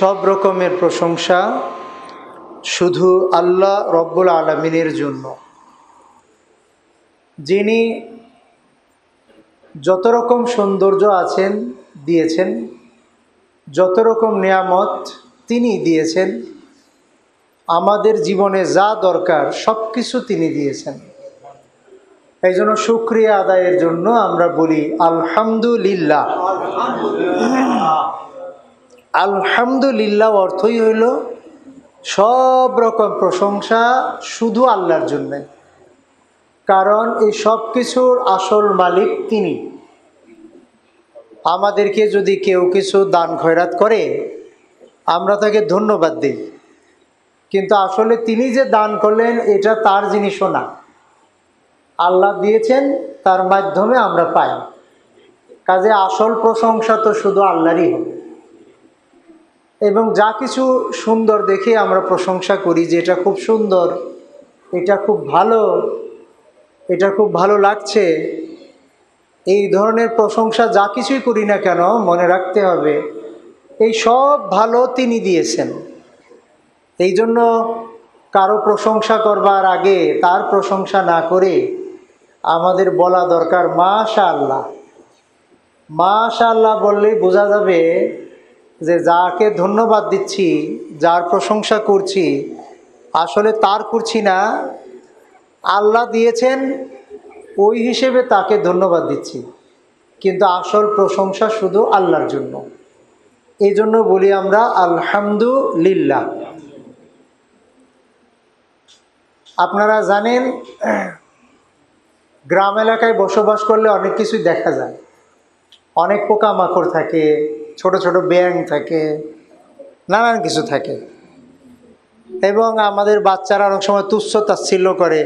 সব রকমের প্রশংসা শুধু আল্লাহ রব্বুল আলামিনের জন্য, যিনি যত রকম সৌন্দর্য আছেন দিয়েছেন, যত রকম নিয়ামত তিনি দিয়েছেন, আমাদের জীবনে যা দরকার সব কিছু তিনি দিয়েছেন। এই জন্য শুকরিয়া আদায়ের জন্য আমরা বলি আলহামদুলিল্লাহ। আলহামদুলিল্লাহ অর্থই হইল সব রকম প্রশংসা শুধু আল্লাহর জন্যে, কারণ এই সব কিছুর আসল মালিক তিনি। আমাদেরকে যদি কেউ কিছু দান খয়রাত করে আমরা তাকে ধন্যবাদ দিই, কিন্তু আসলে তিনি যে দান করলেন এটা তার জিনিসও না, আল্লাহ দিয়েছেন, তার মাধ্যমে আমরা পাই। কাজে আসল প্রশংসা তো শুধু আল্লাহরই হবে। এবং যা কিছু সুন্দর দেখে আমরা প্রশংসা করি যে এটা খুব সুন্দর, এটা খুব ভালো, এটা খুব ভালো লাগছে, এই ধরনের প্রশংসা যা কিছুই করি না কেন মনে রাখতে হবে এই সব ভালো তিনি দিয়েছেন। এই জন্য কারো প্রশংসা করবার আগে তার প্রশংসা না করে আমাদের বলা দরকার মাশাআল্লাহ। মাশাআল্লাহ বললেই বোঝা যাবে যে যাকে ধন্যবাদ দিচ্ছি, যার প্রশংসা করছি, আসলে তার করছি না, আল্লাহ দিয়েছেন ওই হিসেবে তাকে ধন্যবাদ দিচ্ছি, কিন্তু আসল প্রশংসা শুধু আল্লাহর জন্য। এই জন্য বলি আমরা আলহামদুলিল্লাহ। আপনারা জানেন গ্রাম এলাকায় বসবাস করলে অনেক কিছুই দেখা যায়। অনেক পোকামাকড় থাকে, ছোট ছোট ব্যাঙ থাকে, নানান কিছু থাকে। এবং আমাদের বাচ্চারা অনেক সময় তুচ্ছ তাচ্ছিল্য করে,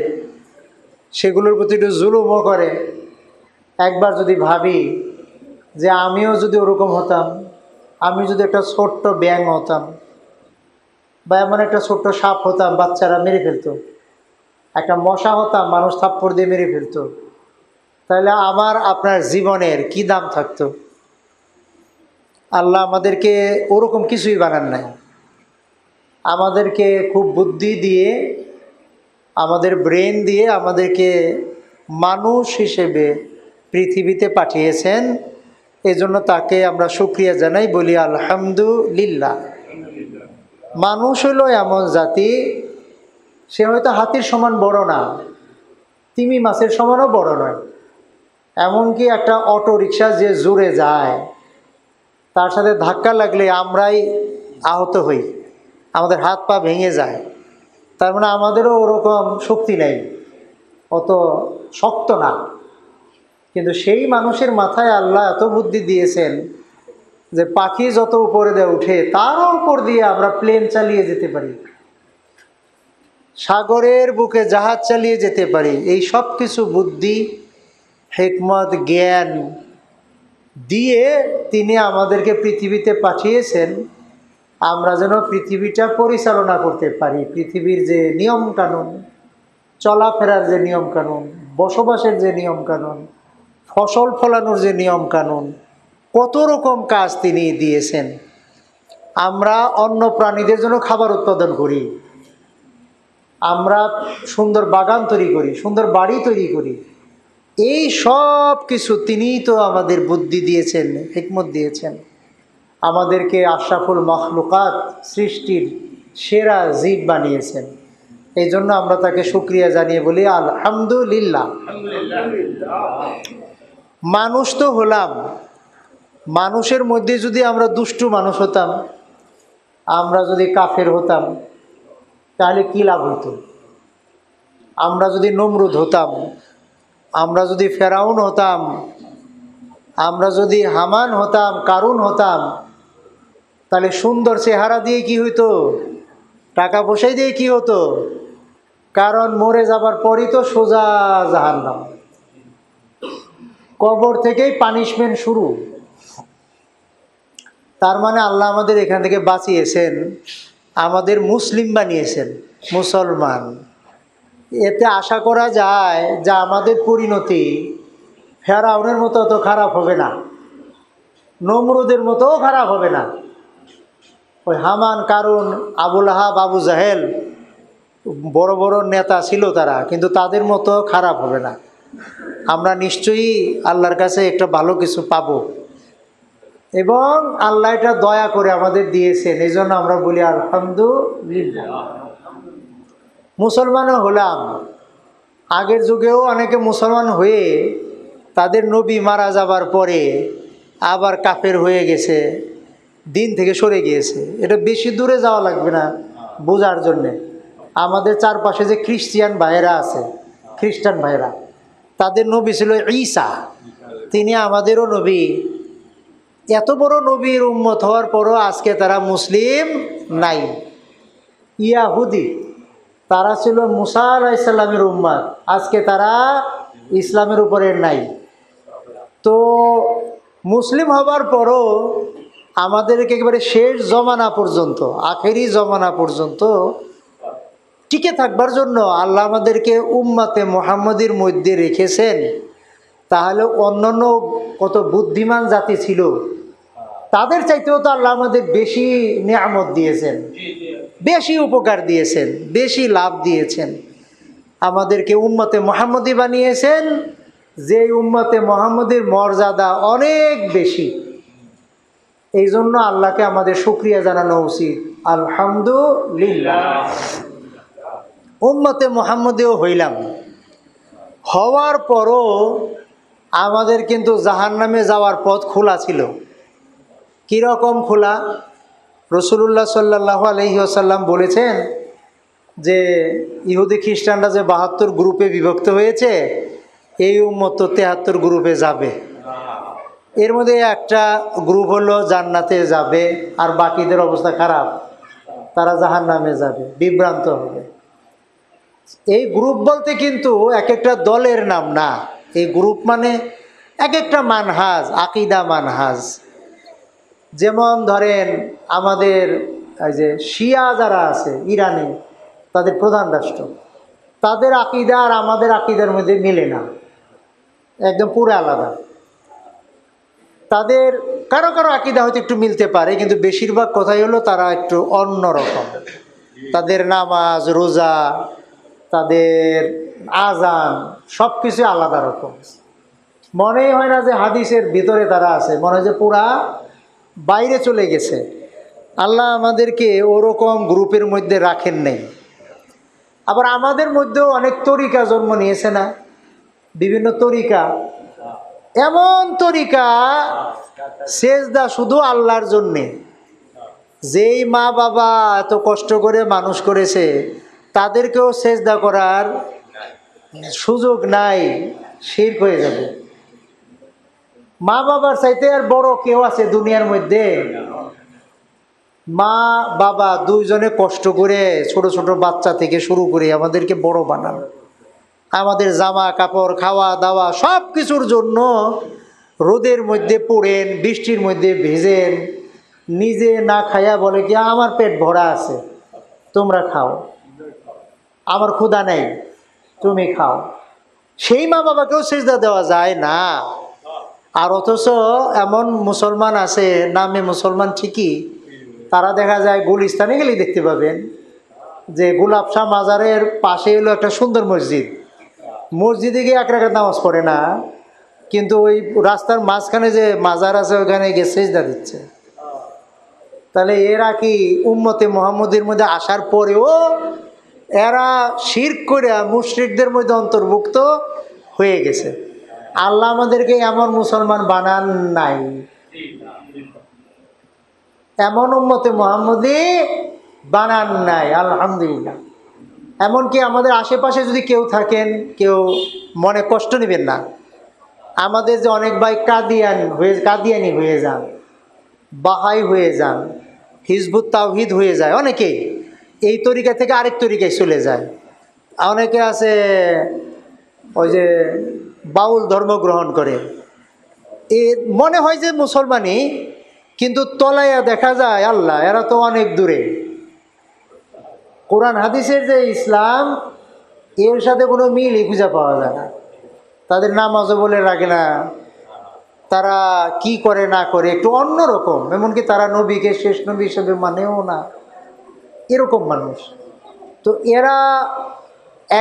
সেগুলোর প্রতি একটু জুলুমও করে। একবার যদি ভাবি যে আমিও যদি ওরকম হতাম, আমি যদি একটা ছোট্ট ব্যাঙ হতাম বা এমন একটা ছোট্ট সাপ হতাম, বাচ্চারা মেরে ফেলতো, একটা মশা হতাম, মানুষ থাপ্পড় দিয়ে মেরে ফেলতো, তাহলে আমার আপনার জীবনের কি দাম থাকতো? আল্লাহ আমাদেরকে ওরকম কিছুই বানান নাই। আমাদেরকে খুব বুদ্ধি দিয়ে, আমাদের ব্রেন দিয়ে আমাদেরকে মানুষ হিসেবে পৃথিবীতে পাঠিয়েছেন। এজন্য তাকে আমরা শুকরিয়া জানাই, বলি আলহামদুলিল্লাহ। মানুষ হলো এমন জাতি, সে হয়তো হাতির সমান বড় না, তিমি মাছের সমানও বড় নয়। এমনকি একটা অটো রিক্সা যে জোরে যায়, তার সাথে ধাক্কা লাগলে আমরাই আহত হই, আমাদের হাত পা ভেঙে যায়। তার মানে আমাদেরও ওরকম শক্তি নেই, অত শক্ত না। কিন্তু সেই মানুষের মাথায় আল্লাহ এত বুদ্ধি দিয়েছেন যে পাখি যত উপরে দিয়ে উঠে তারও উপর দিয়ে আমরা প্লেন চালিয়ে যেতে পারি, সাগরের বুকে জাহাজ চালিয়ে যেতে পারি। এই সব কিছু বুদ্ধি, হিকমত, জ্ঞান দিয়ে তিনি আমাদেরকে পৃথিবীতে পাঠিয়েছেন, আমরা যেন পৃথিবীটা পরিচালনা করতে পারি। পৃথিবীর যে নিয়ম কানুন, চলাফেরার যে নিয়ম কানুন, বসবাসের যে নিয়ম কানুন, ফসল ফলানোর যে নিয়ম কানুন, কত রকম কাজ তিনি দিয়েছেন। আমরা অন্য প্রাণীদের জন্য খাবার উৎপাদন করি, আমরা সুন্দর বাগান তৈরি করি, সুন্দর বাড়ি তৈরি করি। এই সব কিছু তিনিই তো আমাদের বুদ্ধি দিয়েছেন, হিকমত দিয়েছেন। আমাদেরকে আশরাফুল মাখলুকাত, সৃষ্টির সেরা জীব বানিয়েছেন। এই জন্য আমরা তাকে শুকরিয়া জানিয়ে বলি আলহামদুলিল্লাহ। মানুষ তো হলাম, মানুষের মধ্যে যদি আমরা দুষ্টু মানুষ হতাম, আমরা যদি কাফের হতাম, তাহলে কি লাভ হতো? আমরা যদি নমরুদ হতাম, আমরা যদি ফেরাউন হতাম, আমরা যদি হামান হতাম, কারুন হতাম, তাহলে সুন্দর চেহারা দিয়ে কি হইতো? টাকা পয়সা দিয়ে কি হতো? কারণ মরে যাবার পরই তো সোজা জাহান্নাম, কবর থেকেই পানিশমেন্ট শুরু। তার মানে আল্লাহ আমাদের এখান থেকে বাঁচিয়েছেন, আমাদের মুসলিম বানিয়েছেন, মুসলমান। এতে আশা করা যায় যে আমাদের পরিণতি ফেরাউনের মতো অত খারাপ হবে না, নমরুদের মতোও খারাপ হবে না। ওই হামান, কারুন, আবুল আহাব, আবু জাহেল বড় বড় নেতা ছিল তারা, কিন্তু তাদের মতো খারাপ হবে না। আমরা নিশ্চয়ই আল্লাহর কাছে একটা ভালো কিছু পাবো, এবং আল্লাহ এটা দয়া করে আমাদের দিয়েছেন, এই জন্য আমরা বলি আলহামদুলিল্লাহ। মুসলমানও হলাম। আগের যুগেও অনেকে মুসলমান হয়ে তাদের নবী মারা যাবার পরে আবার কাফের হয়ে গেছে, দিন থেকে সরে গিয়েছে। এটা বেশি দূরে যাওয়া লাগবে না বোঝার জন্যে। আমাদের চারপাশে যে খ্রিস্টান ভাইয়েরা আছে, খ্রিস্টান ভাইয়েরা, তাদের নবী ছিল ঈসা, তিনি আমাদেরও নবী। এত বড় নবীর উম্মত হওয়ার পরও আজকে তারা মুসলিম নাই। ইয়াহুদি, তারা ছিল মুসা আলাইহিস সালামের উম্মত, আজকে তারা ইসলামের উপরে নাই। তো মুসলিম হবার পরও আমাদেরকে একেবারে শেষ জমানা পর্যন্ত, আখেরি জমানা পর্যন্ত টিকে থাকবার জন্য আল্লাহ আমাদেরকে উম্মতে মুহাম্মদীর মধ্যে রেখেছেন। তাহলে অন্যান্য কত বুদ্ধিমান জাতি ছিল, তাদের চাইতেও তো আল্লাহ আমাদের বেশি নিয়ামত দিয়েছেন, বেশি উপকার দিয়েছেন, বেশি লাভ দিয়েছেন। আমাদেরকে উম্মতে মুহাম্মদী বানিয়েছেন, যে উম্মতে মুহাম্মদীর মর্যাদা অনেক বেশি। এই জন্য আল্লাহকে আমাদের শুকরিয়া জানানো উচিত, আলহামদুলিল্লাহ। উম্মতে মুহাম্মদীও হইলাম, হওয়ার পরও আমাদের কিন্তু জাহান্নামে যাওয়ার পথ খোলা ছিল। কীরকম খোলা? রাসূলুল্লাহ সাল্লাল্লাহু আলাইহি ওয়াসাল্লাম বলেছেন যে ইহুদি খ্রিস্টানরা যে ৭২ গ্রুপে বিভক্ত হয়েছে, এই উম্মত তো ৭৩ গ্রুপে যাবে। এর মধ্যে একটা গ্রুপ হলো জান্নাতে যাবে, আর বাকিদের অবস্থা খারাপ, তারা জাহান্নামে যাবে, বিভ্রান্ত হবে। এই গ্রুপ বলতে কিন্তু এক একটা দলের নাম না, এই গ্রুপ মানে এক একটা মানহাজ, আকিদা মানহাজ। যেমন ধরেন আমাদের এই যে শিয়া যারা আছে ইরানে, তাদের প্রধান রাষ্ট্র, তাদের আকিদা আর আমাদের আকিদার মধ্যে মিলে না, একদম পুরো আলাদা। তাদের কারো কারো আকিদা হয়তো একটু মিলতে পারে, কিন্তু বেশিরভাগ কথাই হলো তারা একটু অন্যরকম। তাদের নামাজ, রোজা, তাদের আজান সব কিছু আলাদা রকম। মনেই হয় না যে হাদিসের ভিতরে তারা আছে, মনে হয় যে পুরা বাইরে চলে গেছে। আল্লাহ আমাদেরকে ওরকম গ্রুপের মধ্যে রাখেন নেই। আবার আমাদের মধ্যেও অনেক তরিকা জন্ম নিয়েছে না, বিভিন্ন তরিকা। এমন তরিকা সেজদা শুধু আল্লাহর জন্যে, যেই মা বাবা এত কষ্ট করে মানুষ করেছে তাদেরকেও সেজদা করার সুযোগ নাই, শিরক হয়ে যাবে। মা বাবার চাইতে আর বড় কেউ আছে দুনিয়ার মধ্যে? মা বাবা দুইজনে কষ্ট করে ছোট ছোট বাচ্চা থেকে শুরু করে আমাদেরকে বড় বানান, আমাদের জামা কাপড়, খাওয়া দাওয়া সব কিছুর জন্য রোদের মধ্যে পড়েন, বৃষ্টির মধ্যে ভেজেন, নিজে না খায়া বলে কি আমার পেট ভরা আছে, তোমরা খাও, আমার ক্ষুধা নেই, তুমি খাও। সেই মা বাবাকেও সিজদা দেওয়া যায় না। আর অথচ এমন মুসলমান আছে, নামে মুসলমান ঠিকই, তারা দেখা যায় গুলিস্তানে গেলেই দেখতে পাবেন যে গোলাপ শাহ মাজারের পাশে হলো একটা সুন্দর মসজিদ, মসজিদে গিয়ে এক রাকাত নামাজ পড়ে না, কিন্তু ওই রাস্তার মাঝখানে যে মাজার আছে ওখানে গিয়ে সিজদা দিচ্ছে। তাহলে এরা কি উম্মতে মুহাম্মদের মধ্যে আসার পরেও এরা শিরক করে মুশরিকদের মধ্যে অন্তর্ভুক্ত হয়ে গেছে? আল্লাহ আমাদেরকে এমন মুসলমান বানান নাই, এমন উম্মতে মুহাম্মদী বানান নাই, আলহামদুলিল্লাহ। এমনকি আমাদের আশেপাশে যদি কেউ থাকেন, কেউ মনে কষ্ট নেবেন না, আমাদের যে অনেক ভাই কাদিয়ানি হয়ে যান, বাহাই হয়ে যান, হিজবুত তাওহীদ হয়ে যায়, অনেকেই এই তরিকা থেকে আরেক তরিকায় চলে যায়। অনেকে আছে ওই যে বাউল ধর্ম গ্রহণ করে, এ মনে হয় যে মুসলমানই, কিন্তু তলাইয়া দেখা যায় আল্লাহ, এরা তো অনেক দূরে। কোরআন হাদিসের যে ইসলাম, এর সাথে কোনো মিলই খুঁজে পাওয়া যায় না। তাদের নামাজও বলে রাখে না, তারা কি করে না করে একটু অন্যরকম, এমনকি তারা নবীকে শেষ নবী হিসেবে মানেও না, এরকম মানুষ। তো এরা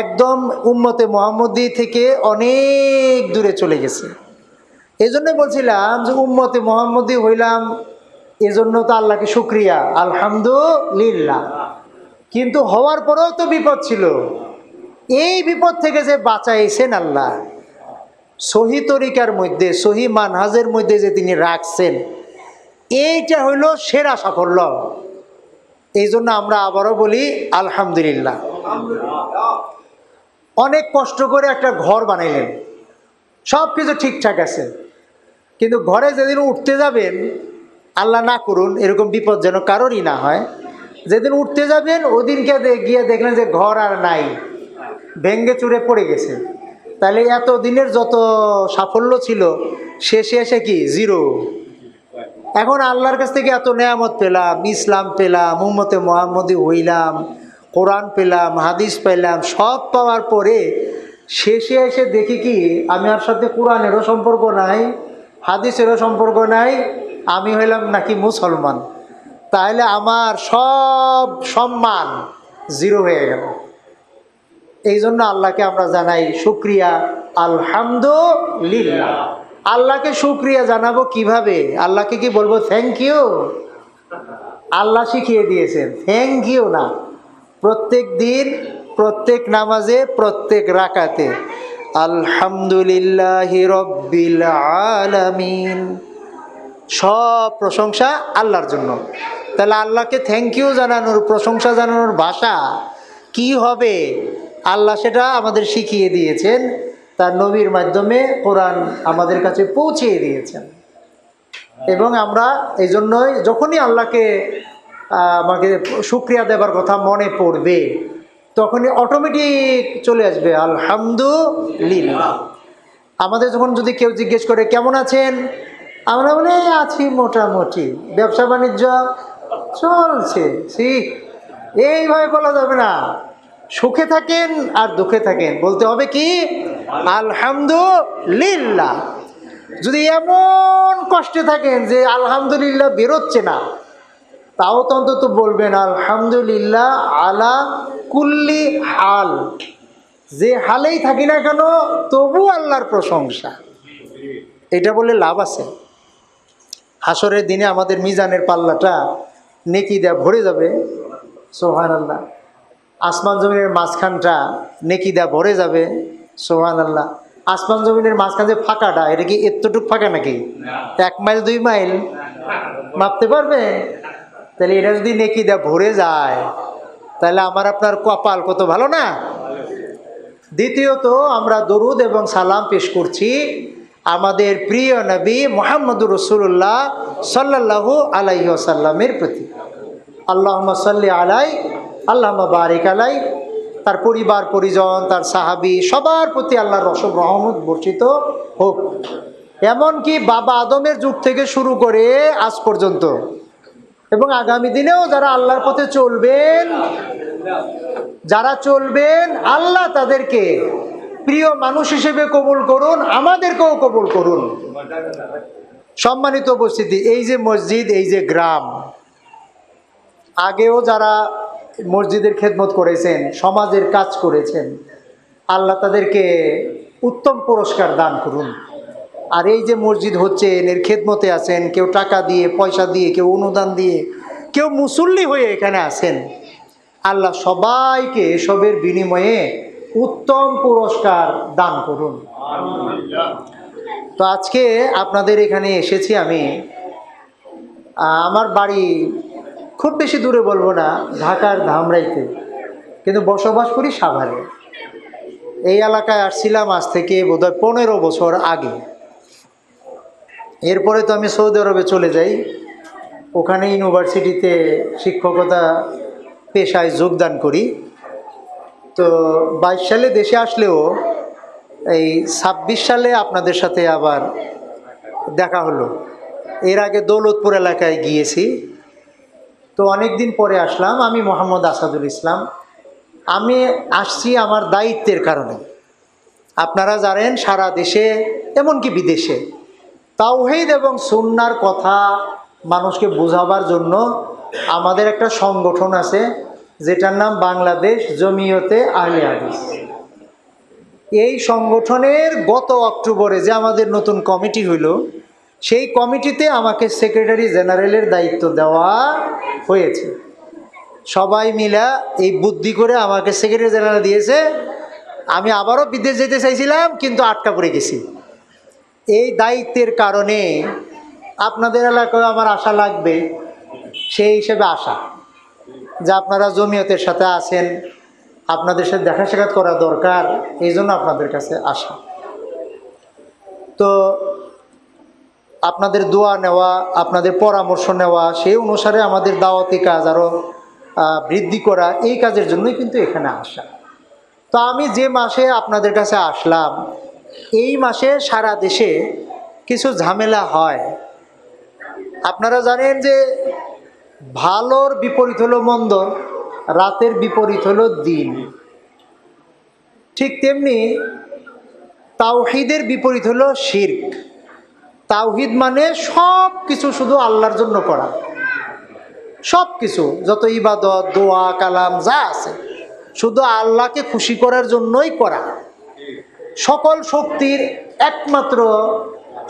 একদম উম্মতে মুহাম্মদী থেকে অনেক দূরে চলে গেছে। এই জন্য বলছিলাম যে উম্মতে মুহাম্মদী হইলাম, এজন্য তো আল্লাহকে শুকরিয়া, আলহামদুলিল্লাহ। কিন্তু হওয়ার পরেও তো বিপদ ছিল। এই বিপদ থেকে যে বাঁচাইছেন আল্লাহ, সহি তরিকার মধ্যে, সহি মানহাজের মধ্যে যে তিনি রাখছেন, এইটা হইল সেরা সাফল্য। এই জন্য আমরা আবারও বলি আলহামদুলিল্লাহ। অনেক কষ্ট করে একটা ঘর বানাইলেন, সব কিছু ঠিকঠাক আছে, কিন্তু ঘরে যেদিন উঠতে যাবেন, আল্লাহ না করুন এরকম বিপদ যেন কারোরই না হয়, যেদিন উঠতে যাবেন ওদিনকে গিয়ে দেখলেন যে ঘর আর নাই, ভেঙ্গে চুরে পড়ে গেছে। তাহলে এত দিনের যত সাফল্য ছিল শেষে এসে কি জিরো। এখন আল্লাহর কাছ থেকে এত নেয়ামত পেলাম, ইসলাম পেলাম, উম্মতে মুহাম্মদী হইলাম, কোরআন পেলাম, হাদিস পেলাম, সব পাওয়ার পরে শেষে এসে দেখি কি আমি আর সাথে কোরআনেরও সম্পর্ক নাই, হাদিসেরও সম্পর্ক নাই, আমি হইলাম নাকি মুসলমান। তাহলে আমার সব সম্মান জিরো হয়ে গেল। এই জন্য আল্লাহকে আমরা জানাই শুকরিয়া, আলহামদুলিল্লাহ। আল্লাহকে শুকরিয়া জানাবো কিভাবে? আল্লাহকে কি বলবো থ্যাংক ইউ? আল্লাহ শিখিয়ে দিয়েছেন, থ্যাংক ইউ না। প্রত্যেক দিন, প্রত্যেক নামাজে, প্রত্যেক রাকাতে আলহামদুলিল্লাহি রব্বিল আলামিন, সব প্রশংসা আল্লাহর জন্য। তাহলে আল্লাহকে থ্যাংক ইউ জানানোর, প্রশংসা জানানোর ভাষা কি হবে? আল্লাহ সেটা আমাদের শিখিয়ে দিয়েছেন, তার নবীর মাধ্যমে কোরআন আমাদের কাছে পৌঁছিয়ে দিয়েছেন। এবং আমরা এই জন্যই যখনই আল্লাহকে আমাকে শুকরিয়া দেবার কথা মনে পড়বে, তখনই অটোমেটিক চলে আসবে আলহামদুলিল্লাহ। আমাদের যখন যদি কেউ জিজ্ঞেস করে কেমন আছেন, আমরা বলে আছি মোটামুটি, ব্যবসা বাণিজ্য চলছে, এইভাবে বলা যাবে না। সুখে থাকেন আর দুঃখে থাকেন, বলতে হবে কি আলহামদুলিল্লাহ। যদি এমন কষ্টে থাকেন যে আলহামদুলিল্লাহ বেরোচ্ছে না, তাও তো অন্তত বলবেন আলহামদুলিল্লাহ আলা কুল্লি হাল। যে হালেই থাকি না কেন তবু আল্লাহর প্রশংসা, এটা বলে লাভ আছে। হাসরের দিনে আমাদের মিজানের পাল্লাটা নেকি দেয়া ভরে যাবে, সুবহানাল্লাহ। আসমান জমিনের মাঝখানটা নেকি দেয়া ভরে যাবে, সুবহানাল্লাহ। আসমান জমিনের মাঝখান যে ফাঁকাটা, এটা কি এতটুক ফাঁকা নাকি? 1 মাইল 2 মাইল মাপতে পারবে? তাহলে এটা যদি নেকি দেয়া ভরে যায়, তাহলে আমার আপনার কপাল কত ভালো না? দ্বিতীয়ত আমরা দরুদ এবং সালাম পেশ করছি আমাদের প্রিয় নবী মুহাম্মদুর রাসূলুল্লাহ সাল্লাল্লাহু আলাইহি ওয়াসাল্লামের প্রতি। আল্লাহুম্মা সাল্লি আলাই, আল্লাহুম্মা বারিক আলাই। তার পরিবার পরিজন, তার সাহাবী, সবার প্রতি আল্লাহর রসম রহমত বর্ষিত হোক। এমনকি বাবা আদমের যুগ থেকে শুরু করে আজ পর্যন্ত এবং আগামী দিনেও যারা আল্লাহর পথে চলবেন, যারা চলবেন, আল্লাহ তাদেরকে প্রিয় মানুষ হিসেবে কবুল করুন, আমাদেরকেও কবুল করুন। সম্মানিত উপস্থিতি, এই যে মসজিদ, এই যে গ্রাম, আগেও যারা মসজিদের খেদমত করেছেন, সমাজের কাজ করেছেন, আল্লাহ তাদেরকে উত্তম পুরস্কার দান করুন। আর এই যে মসজিদ হচ্ছে, এর খেদমতে আছেন, কেউ টাকা দিয়ে, পয়সা দিয়ে, কেউ অনুদান দিয়ে, কেউ মুসল্লি হয়ে এখানে আছেন, আল্লাহ সবাইকে এসবের বিনিময়ে উত্তম পুরস্কার দান করুন। তো আজকে আপনাদের এখানে এসেছি আমি। আমার বাড়ি খুব বেশি দূরে বলবো না, ঢাকার ধামরাইতে, কিন্তু বসবাস করি সাভারে। এই এলাকায় আসছিলাম আজ থেকে বোধহয় 15 বছর আগে। এরপরে তো আমি সৌদি আরবে চলে যাই, ওখানে ইউনিভার্সিটিতে শিক্ষকতা পেশায় যোগদান করি। তো 22 সালে দেশে আসলেও এই 26 সালে আপনাদের সাথে আবার দেখা হলো। এর আগে দৌলতপুর এলাকায় গিয়েছি, তো অনেক দিন পরে আসলাম। আমি মোহাম্মদ আসাদুল ইসলাম। আমি আসছি আমার দায়িত্বের কারণে। আপনারা জানেন সারা দেশে এমনকি বিদেশে তাওহীদ এবং সুন্নাহর কথা মানুষকে বোঝাবার জন্য আমাদের একটা সংগঠন আছে, যেটার নাম বাংলাদেশ জমিয়তে আহলে হাদিস। এই সংগঠনের গত অক্টোবরে যে আমাদের নতুন কমিটি হইল, সেই কমিটিতে আমাকে সেক্রেটারি জেনারেলের দায়িত্ব দেওয়া হয়েছে। সবাই মিলা এই বুদ্ধি করে আমাকে সেক্রেটারি জেনারেল দিয়েছে। আমি আবারও বিদেশ যেতে চাইছিলাম, কিন্তু আটকা পড়ে গেছি। এই দায়িত্বের কারণে আপনাদের এলাকায় আমার আশা লাগবে, সেই হিসেবে আশা যে আপনারা জমিয়তের সাথে আছেন, আপনাদের সাথে দেখা সাক্ষাৎ করা দরকার, এই জন্য আপনাদের কাছে আসা। তো আপনাদের দোয়া নেওয়া, আপনাদের পরামর্শ নেওয়া, সেই অনুসারে আমাদের দাওয়াতি কাজ আরও বৃদ্ধি করা, এই কাজের জন্যই কিন্তু এখানে আসা। তো আমি যে মাসে আপনাদের কাছে আসলাম, এই মাসে সারা দেশে কিছু ঝামেলা হয়। আপনারা জানেন যে ভালোর বিপরীত হলো মন্দ, রাতের বিপরীত হলো দিন। ঠিক তেমনি তাওহীদের বিপরীত হলো শিরক। তাওহীদ মানে সব কিছু শুধু আল্লাহর জন্য করা, সব কিছু, যত ইবাদত, দোয়া, কালাম যা আছে শুধু আল্লাহকে খুশি করার জন্যই করা। সকল শক্তির একমাত্র,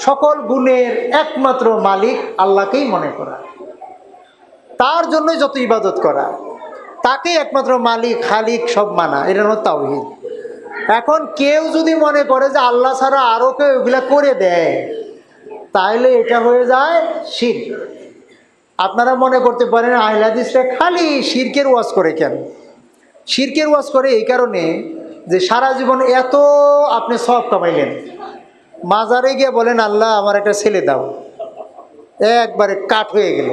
সকল গুণের একমাত্র মালিক আল্লাহকেই মনে করা, তার জন্যই যত ইবাদত করা, তাকেই একমাত্র মালিক, খালিক সব মানা, এটা হলো তাওহীদ। এখন কেউ যদি মনে করে যে আল্লাহ ছাড়া আরও কেউ এগুলা করে দেয়, তাহলে এটা হয়ে যায় শিরক। আপনারা মনে করতে পারেন আহলে হাদিসরা খালি শিরকের ওয়াজ করে। কেন শিরকের ওয়াজ করে? এই কারণে যে সারা জীবন এত আপনি সওয়াব কামাইলেন, মাজারে গিয়ে বলেন আল্লাহ আমার একটা ছেলে দাও, একবারে কাঠ হয়ে গেল।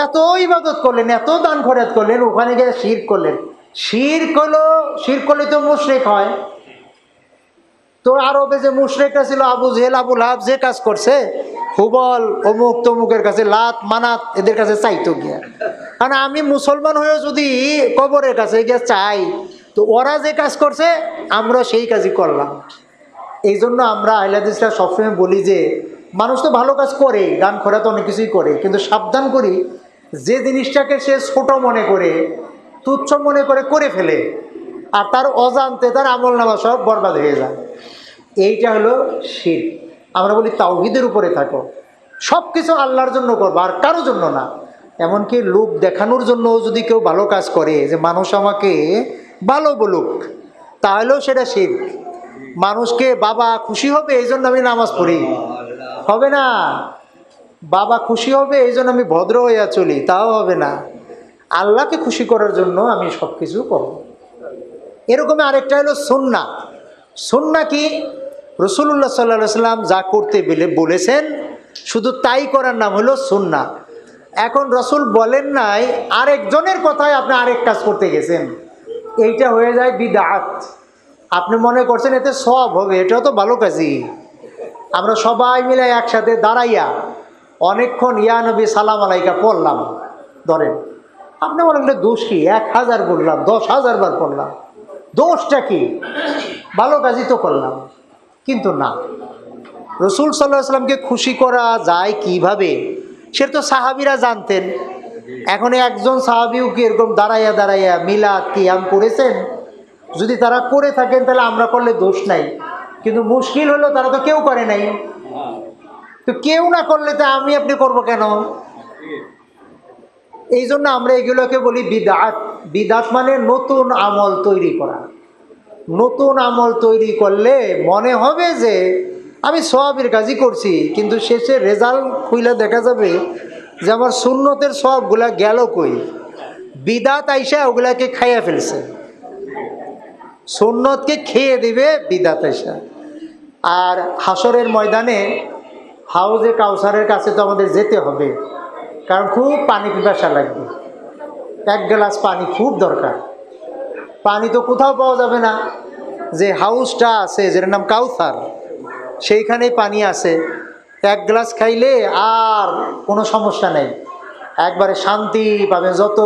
এত ইবাদত করলেন, এত দান খয়রাত করলেন, ওখানে গিয়ে শিরক করলেন। শিরক করলে তো মুশরিক হয়। তো আরবে যে মুশরিকরা ছিল, আবু জেহেল, আবু লাহাব, যে কাজ করছে, হুবল, অমুক তমুকের কাছে, লাত মানাত, এদের কাছে চাইতো গিয়া। কারণ আমি মুসলমান হয়েও যদি কবরের কাছে গিয়ে চাই, তো ওরা যে কাজ করছে আমরা সেই কাজই করলাম। এই জন্য আমরা আহলে হাদিসরা সবসময় বলি যে মানুষ তো ভালো কাজ করে, গান খয়রাত অনেক কিছুই করে, কিন্তু সাবধান করি, যে জিনিসটাকে সে ছোট মনে করে, তুচ্ছ মনে করে ফেলে, আর তার অজান্তে তার আমল নামা সব বরবাদ হয়ে যায়। এইটা হলো শিরক। আমরা বলি তাওহীদের উপরে থাকো, সব কিছু আল্লাহর জন্য করবো, আর কারো জন্য না। এমনকি লোক দেখানোর জন্য যদি কেউ ভালো কাজ করে, যে মানুষ আমাকে ভালো বলুক, তাহলেও সেটা শিরক। মানুষকে বাবা খুশি হবে এই জন্য আমি নামাজ পড়ি, হবে না। বাবা খুশি হবে এই জন্য আমি ভদ্র হইয়া চলি, তাও হবে না। আল্লাহকে খুশি করার জন্য আমি সব কিছু করব। এরকম আরেকটা হলো সুন্নাহ। সুন্নাহ কি? রাসূলুল্লাহ সাল্লাল্লাহু আলাইহি ওয়াসাল্লাম যা করতে বলেছেন শুধু তাই করার নাম হলো সুন্নাহ। এখন রাসূল বলেন নাই, আরেকজনের কথায় আপনি আরেক কাজ করতে গেছেন, এইটা হয়ে যায় বিদআত। আপনি মনে করছেন এতে সওয়াব হবে, এটাও তো ভালো কাজই। আমরা সবাই মিলে একসাথে দাঁড়াইয়া অনেকক্ষণ ইয়া নবী সালাম আলাইকা পড়লাম, ধরেন আপনি মনে করলেন দোষ কি? 1000 বললাম, 10,000 বার পড়লাম, দোষটা কি? ভালো কাজই তো করলাম। কিন্তু না, রাসূল সাল্লাল্লাহু আলাইহি ওয়াসাল্লামকে খুশি করা যায় কিভাবে, সেটা তো সাহাবীরা জানতেন। এখন একজন সাহাবীও কি এরকম দাঁড়াইয়া দাঁড়াইয়া মিলাদ কিয়াম করেছেন? যদি তারা করে থাকেন তাহলে আমরা করলে দোষ নাই, কিন্তু মুশকিল হলো তারা তো কেউ করে নাই। তো কেউ না করলে তো আমি আপনি করব কেন? এই জন্য আমরা এগুলোকে বলি বিদআত। বিদআত মানে নতুন আমল তৈরি করা। নতুন আমল তৈরি করলে মনে হবে যে আমি সওয়াবের কাজই করছি, কিন্তু শেষে রেজাল্ট খুইলে দেখা যাবে যে আমার সুন্নতের সওয়াবগুলা গেল কই। বিদআত আইসা ওগুলাকে খাইয়া ফেলছে, সুন্নতকে খেয়ে দিবে বিদআত আইসা। আর হাসরের ময়দানে হাউজে কাউসারের কাছে তো আমাদের যেতে হবে, কারণ খুব পানি পিপাসা লাগবে, 1 গ্লাস পানি খুব দরকার। পানি তো কোথাও পাওয়া যাবে না, যে হাউসটা আছে যেটার নাম কাউসার, সেইখানেই পানি আছে। 1 গ্লাস খাইলে আর কোনো সমস্যা নেই, একবারে শান্তি পাবেন। যত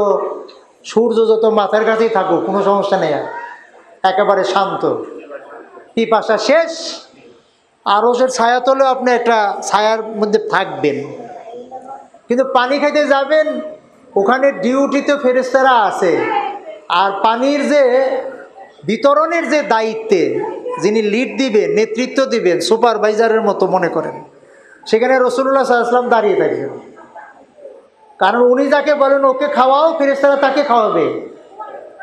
সূর্য যত মাথার কাছেই থাকুক কোনো সমস্যা নেই, আর একেবারে শান্ত, পিপাসা শেষ, আরশের ছায়াতলেও আপনি একটা ছায়ার মধ্যে থাকবেন, কিন্তু পানি খাইতে যাবেন, ওখানে ডিউটিতে ফেরেশতারা আছে, আর পানির যে বিতরণের যে দায়িত্বে যিনি লিড দিবেন, নেতৃত্ব দিবেন, সুপারভাইজারের মতো মনে করেন, সেখানে রাসূলুল্লাহ সাল্লাল্লাহু আলাইহি ওয়াসাল্লাম দাঁড়িয়ে থাকবেন। কারণ উনি যাকে বলেন ওকে খাওয়াও, ফেরেশতারা তাকে খাওয়াবে।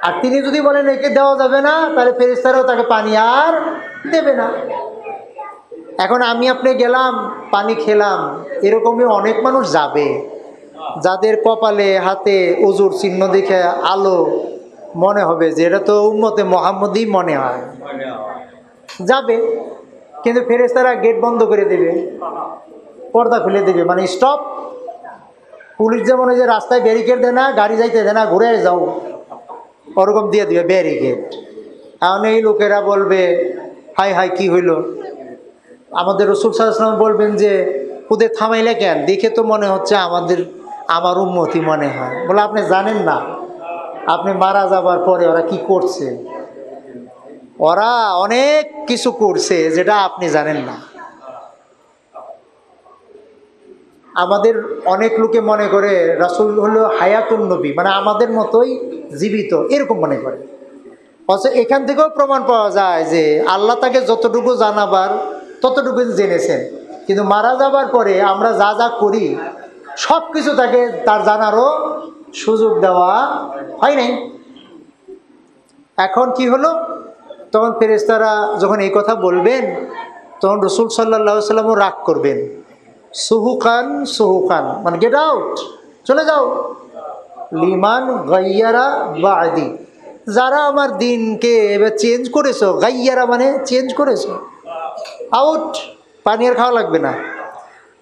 আর তিনি যদি বলেন একে দেওয়া যাবে না, তাহলে ফেরেশতারাও তাকে পানি আর দেবে না। এখন আমি আপনি গেলাম, পানি খেলাম, এরকমই অনেক মানুষ যাবে, যাদের কপালে হাতে ওজুর চিহ্ন দেখে আলো মনে হবে যে এটা তো উম্মতে মুহাম্মদই মনে হয়, যাবে। কিন্তু ফেরেশতারা গেট বন্ধ করে দেবে, পর্দা খুলে দেবে, মানে স্টপ। পুলিশ যেমন ওই যে রাস্তায় ব্যারিকেড দেয় না, গাড়ি যাইতে দেয় না, ঘুরে যাও, ওরকম দিয়ে দিবে ব্যারিকেড। এখন এই লোকেরা বলবে হাই হাই কি হইল। আমাদের রাসূল সাল্লাল্লাহু আলাইহি ওয়াসাল্লাম বলবেন যে ওদের থামাইলে কেন, দেখে তো মনে হচ্ছে আমার উম্মতি মনে হয়। বলে আপনি জানেন না, আপনি মারা যাবার পরে ওরা কি করছে, ওরা অনেক কিছু করছে যেটা আপনি জানেন না। আমাদের অনেক লোকে মনে করে রাসূল হলো হায়াতুন নবী, মানে আমাদের মতোই জীবিত, এরকম মনে করে। অথচ এখান থেকেও প্রমাণ পাওয়া যায় যে আল্লাহ তাকে যতটুকু জানাবার ততটুকু জেনেছেন, কিন্তু মারা যাবার পরে আমরা যা যা করি সব কিছু তাকে তার জানারও সুযোগ দেওয়া হয় নাই। এখন কি হলো, তখন ফেরেশতারা যখন এই কথা বলবেন, তখন রাসূল সাল্লাল্লাহু আলাইহি ওয়াসাল্লামও রাগ করবেন। সুহুকান সুহুকান, মানে গেট আউট, চলে যাও। লিমান গাইয়ারা বাদি, যারা আমার দিনকে এবার চেঞ্জ করেছো, গাইয়ারা মানে চেঞ্জ করেছো, আউট, পানি আর খাওয়া লাগবে না।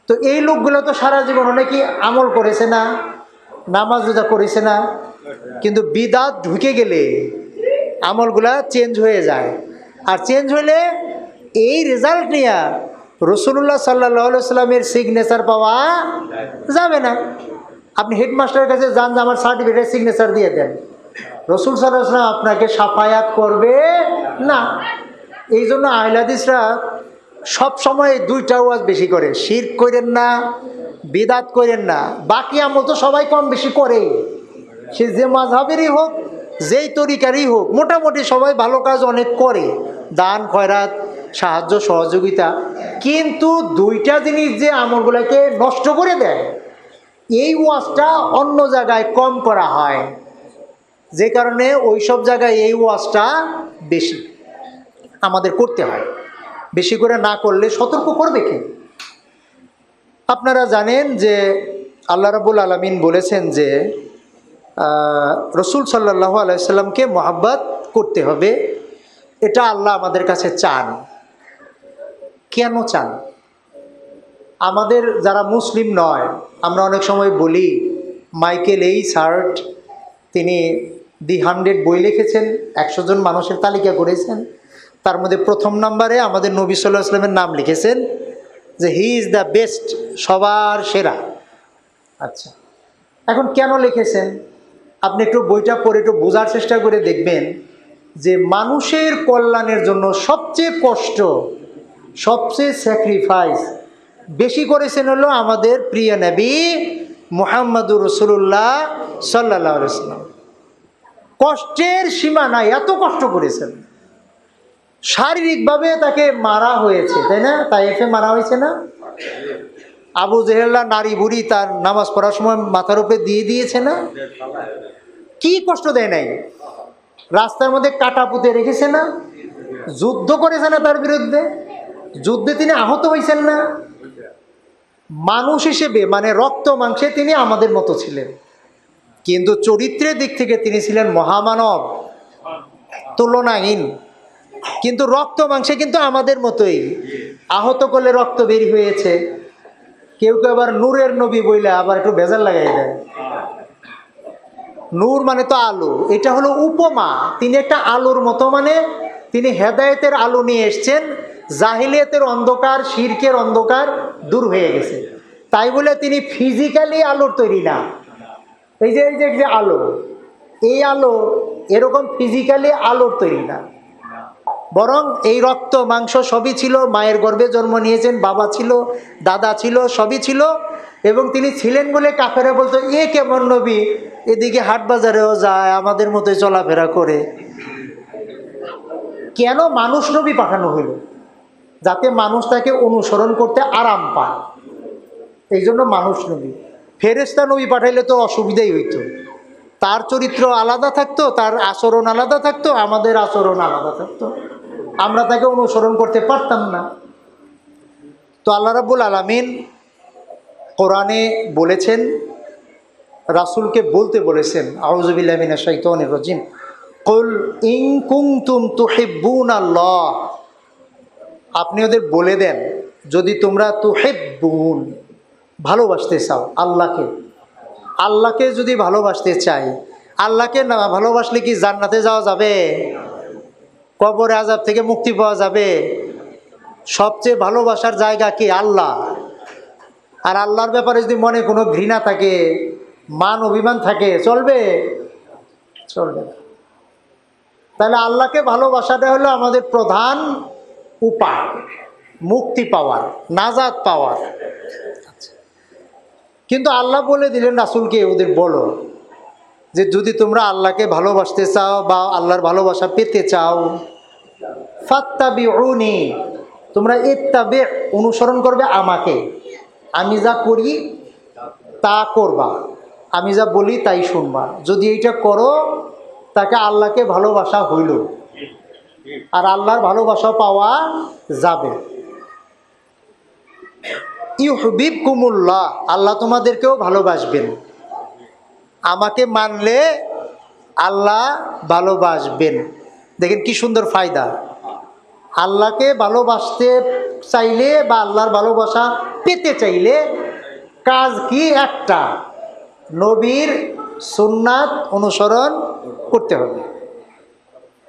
তো এই লোকগুলো তো সারা জীবন অনেকে আমল করেছে না, নামাজ রোজা করেছে না, কিন্তু বিদাত ঢুকে গেলে আমলগুলা চেঞ্জ হয়ে যায়। আর চেঞ্জ হলে এই রেজাল্ট নিয়ে রাসূলুল্লাহ সাল্লাল্লাহু আলাইহি ওয়াসাল্লামের সিগনেচার পাওয়া যাবে না। আপনি হেডমাস্টারের কাছে যান যে আমার সার্টিফিকেট সিগনেচার দিয়ে দেন, রাসূল সাল্লাল্লাহু আলাইহি ওয়াসাল্লাম আপনাকে সাফায়াত করবে না। এই জন্য আহলে হাদিসরা সব সময় দুইটা ওয়াজ বেশি করে, শিরক করেন না, বিদাত করেন না। বাকি আমল তো সবাই কম বেশি করে, সে যে মাযহাবেরই হোক, যেই তরিকারই হোক, মোটামুটি সবাই ভালো কাজ অনেক করে, দান খয়রাত, সাহায্য সহযোগিতা। কিন্তু দুইটা জিনিস যে আমলগুলোকে নষ্ট করে দেয়, এই ওয়াজটা অন্য জায়গায় কম করা হয়, যে কারণে ওই সব জায়গায় এই ওয়াজটা বেশি আমাদের করতে হয়। বেশি করে না করলে সতর্ক করবে কি? আপনারা জানেন যে আল্লাহ রাব্বুল আলামিন বলেছেন যে রাসূল সাল্লাল্লাহু আলাইহি ওয়াসাল্লামকে মহব্বত করতে হবে, এটা আল্লাহ আমাদের কাছে চান। কেন চান? আমাদের যারা মুসলিম নয়, আমরা অনেক সময় বলি মাইকেল সার্ট, তিনি দি 100 বই লিখেছেন, 100 জন মানুষের তালিকা করেছেন, তার মধ্যে প্রথম নম্বরে আমাদের নবী সাল্লাল্লাহু আলাইহি ওয়াসাল্লামের নাম লিখেছেন যে হি ইজ দ্য বেস্ট, সবার সেরা। আচ্ছা, এখন কেন লিখেছেন? আপনি একটু বইটা পড়ে একটু বোঝার চেষ্টা করে দেখবেন যে মানুষের কল্যাণের জন্য সবচেয়ে কষ্ট, সবচেয়ে স্যাক্রিফাইস বেশি করেছেন হলো আমাদের প্রিয় নবী মুহাম্মদুর রাসূলুল্লাহ সাল্লাল্লাহু আলাইহি ওয়াসাল্লাম। কষ্টের সীমা নাই, এত কষ্ট করেছেন। শারীরিকভাবে তাকে মারা হয়েছে, তাই না? তাইফে মারা হয়েছে না? আবু জেহেল্লা নারী বুড়ি তার নামাজ পড়ার সময় মাথার উপরে দিয়ে দিয়েছে না? কি কষ্ট দেয় নাই? রাস্তার মধ্যে কাটা পুঁতে রেখেছে না? যুদ্ধ করেছে না তার বিরুদ্ধে? যুদ্ধে তিনি আহত হয়েছেন না? মানুষ হিসেবে, মানে রক্ত মাংসে তিনি আমাদের মতো ছিলেন, কিন্তু চরিত্রের দিক থেকে তিনি ছিলেন মহামানব, তুলনাহীন। কিন্তু রক্ত মাংসে কিন্তু আমাদের মতোই, আহত করলে রক্ত বের হয়েছে। কেউ কেউ আবার নূরের নবী বইলে আবার একটু ভেজাল লাগাই দেয়। নূর মানে তো আলো, এটা হলো উপমা। তিনি একটা আলোর মতো, মানে তিনি হেদায়েতের আলো নিয়ে এসছেন, জাহিলিয়াতের অন্ধকার, শিরকের অন্ধকার দূর হয়ে গেছে। তাই বলে তিনি ফিজিক্যালি আলোর তৈরি না। এই যে আলো, এই আলো এরকম ফিজিক্যালি আলোর তৈরি না। বরং এই রক্ত মাংস সবই ছিল, মায়ের গর্ভে জন্ম নিয়েছেন, বাবা ছিল, দাদা ছিল, সবই ছিল। এবং তিনি ছিলেন বলে কাফেরা বলতো এ কেমন নবী, এদিকে হাট বাজারেও যায়, আমাদের মতোই চলাফেরা করে। কেন মানুষ নবী পাঠানো হইল? যাতে মানুষ তাকে অনুসরণ করতে আরাম পায়, এই জন্য মানুষ নবী। ফেরেশতা নবী পাঠাইলে তো অসুবিধাই হইতো, তার চরিত্র আলাদা থাকতো, তার আচরণ আলাদা থাকতো, আমাদের আচরণ আলাদা থাকতো, আমরা তাকে অনুসরণ করতে পারতাম না। তো আল্লাহ রাব্বুল আলামিন কোরআনে বলেছেন, রাসূলকে বলতে বলেছেন, আউযু বিল্লাহি মিনাশ শাইতানির রাজিম, কুল ইন কুনতুম তুহিব্বুনাল্লাহ, আপনি ওদের বলে দেন যদি তোমরা তুহিব্বুন, ভালোবাসতে চাও আল্লাহকে, আল্লাহকে যদি ভালোবাসতে চাই, আল্লাহকে না ভালোবাসলে কি জান্নাতে যাওয়া যাবে? কবরে আযাব থেকে মুক্তি পাওয়া যাবে? সবচেয়ে ভালোবাসার জায়গা কি? আল্লাহ। আর আল্লাহর ব্যাপারে যদি মনে কোনো ঘৃণা থাকে, মান অভিমান থাকে, চলবে? চলবে না। তাহলে আল্লাহকে ভালোবাসাটা হলো আমাদের প্রধান উপায় মুক্তি পাওয়ার, নাজাত পাওয়ার। কিন্তু আল্লাহ বলে দিলেন রাসূলকে, ওদের বলো যে যদি তোমরা আল্লাহকে ভালোবাসতে চাও বা আল্লাহর ভালোবাসা পেতে চাও, ফাত্তাবিউনি, তোমরা ইত্তাবি, অনুসরণ করবে আমাকে, আমি যা করি তা করবা, আমি যা বলি তাই শুনবা। যদি এইটা করো তাকে আল্লাহকে ভালোবাসা হইল, আর আল্লাহর ভালোবাসা পাওয়া যাবে। ইউহিব্বুকুমুল্লাহ, আল্লাহ তোমাদেরকেও ভালোবাসবেন। আমাকে মানলে আল্লাহ ভালোবাসবেন। দেখেন কি সুন্দর ফায়দা। আল্লাহকে ভালোবাসতে চাইলে বা আল্লাহর ভালোবাসা পেতে চাইলে কাজ কি? একটা, নবীর সুন্নাত অনুসরণ করতে হবে।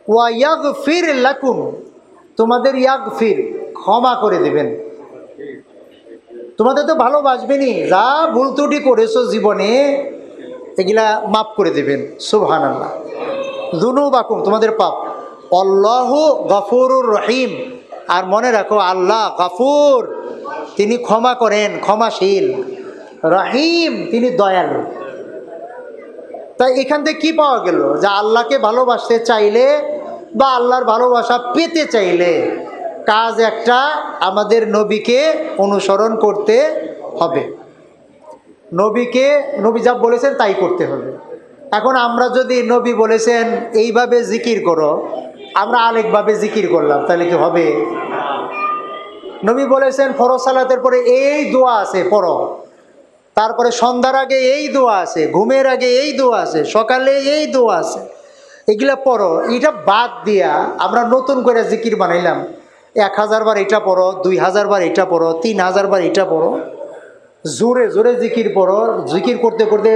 ওয়া ইয়াগফির লাকুম, তোমাদের ইয়াগফির, ক্ষমা করে দেবেন। তোমাদের তো ভালোবাসবেনই, যা ভুল ত্রুটি করেছো জীবনে এগুলা মাফ করে দেবেন। সুবহানাল্লাহ। যুনুবাকুম, তোমাদের পাপ। আল্লাহু গফুরুর রহিম, আর মনে রাখো আল্লাহ গফুর, তিনি ক্ষমা করেন, ক্ষমাশীল। রহিম, তিনি দয়ালু। তাই এখান থেকে কি পাওয়া গেল? যে আল্লাহকে ভালোবাসতে চাইলে বা আল্লাহর ভালোবাসা পেতে চাইলে কাজ একটা, আমাদের নবীকে অনুসরণ করতে হবে। নবীকে, নবী যা বলেছেন তাই করতে হবে। এখন আমরা যদি নবী বলেছেন এইভাবে জিকির করো, আমরা আরেকভাবে জিকির করলাম, তাহলে কি হবে? নবী বলেছেন ফরজ সালাতের পরে এই দোয়া আছে পড়ো, তারপরে সন্ধ্যার আগে এই দোয়া আছে, ঘুমের আগে এই দোয়া আছে, সকালে এই দোয়া আছে, এগুলা পড়ো। এটা বাদ দিয়া আমরা নতুন করে জিকির বানাইলাম, 1000 বার এটা পড়ো, 2000 বার এটা পড়ো, 3000 বার এটা পড়ো, জোরে জোরে জিকির পড়ো। জিকির করতে করতে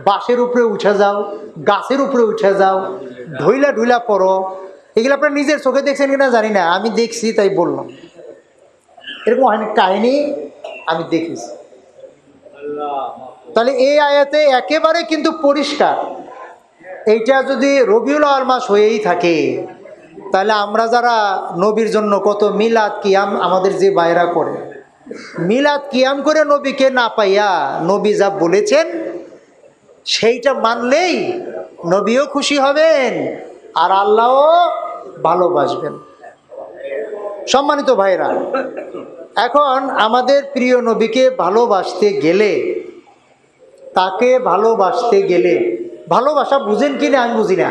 বাঁশের উপরে উঠে যাও, গাছের উপরে উঠে যাও, ঢইলা ঢুইলা পড়ো। এগুলো আপনার নিজের চোখে দেখছেন কিনা জানি না, আমি দেখছি তাই বললাম। এরকম অনেক কাহিনী আমি দেখেছি। তাহলে এই আয়াতে একেবারে কিন্তু পরিষ্কার, এইটা যদি রবিউল আউয়াল মাস হয়েই থাকে, তাহলে আমরা যারা নবীর জন্য কত মিলাদ কিয়াম আমাদের যে বাইরা করে, মিলাদ কিয়াম করে নবীকে না পাইয়া নবী যা বলেছেন সেইটা মানলেই নবীও খুশি হবেন আর আল্লাহও ভালোবাসবেন। সম্মানিত ভাইরা, এখন আমাদের প্রিয় নবীকে ভালোবাসতে গেলে, তাকে ভালোবাসতে গেলে, ভালোবাসা বুঝেন কিনা আমি বুঝি না,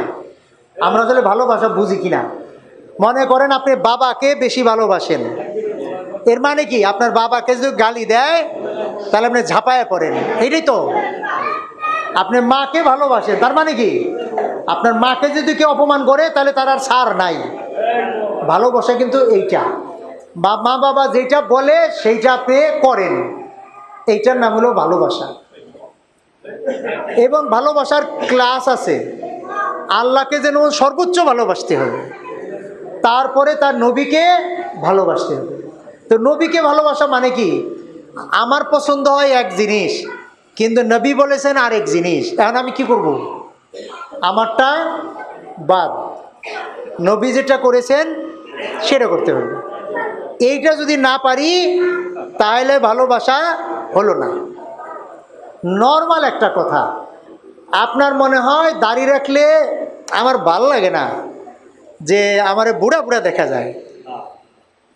আমরা আসলে ভালোবাসা বুঝি কিনা। মনে করেন আপনি বাবাকে বেশি ভালোবাসেন, এর মানে কি? আপনার বাবাকে যদি গালি দেয় তাহলে আপনি ঝাঁপায়া পড়েন, এইটাই তো। আপনি মাকে ভালোবাসেন, তার মানে কি? আপনার মাকে যদি কেউ অপমান করে তাহলে তার আর ছাড় নাই। ভালোবাসা কিন্তু এইটা, মা বাবা যেটা বলে সেইটা আপনি করেন, এইটার নাম হলো ভালোবাসা। এবং ভালোবাসার ক্লাস আছে। আল্লাহকে যেন সর্বোচ্চ ভালোবাসতে হবে, তারপরে তার নবীকে ভালোবাসতে হবে। তো নবীকে ভালোবাসা মানে কি? আমার পছন্দ হয় এক জিনিস, কিন্তু নবী বলেছেন আরেক জিনিস, এখন আমি কি করব? আমারটা বাদ, নবী যেটা করেছেন সেটা করতে হবে। এইটা যদি না পারি তাহলে ভালোবাসা হলো না। নর্মাল একটা কথা, আপনার মনে হয় দাড়ি রাখলে আমার ভাল লাগে না, যে আমার বুড়া বুড়া দেখা যায়,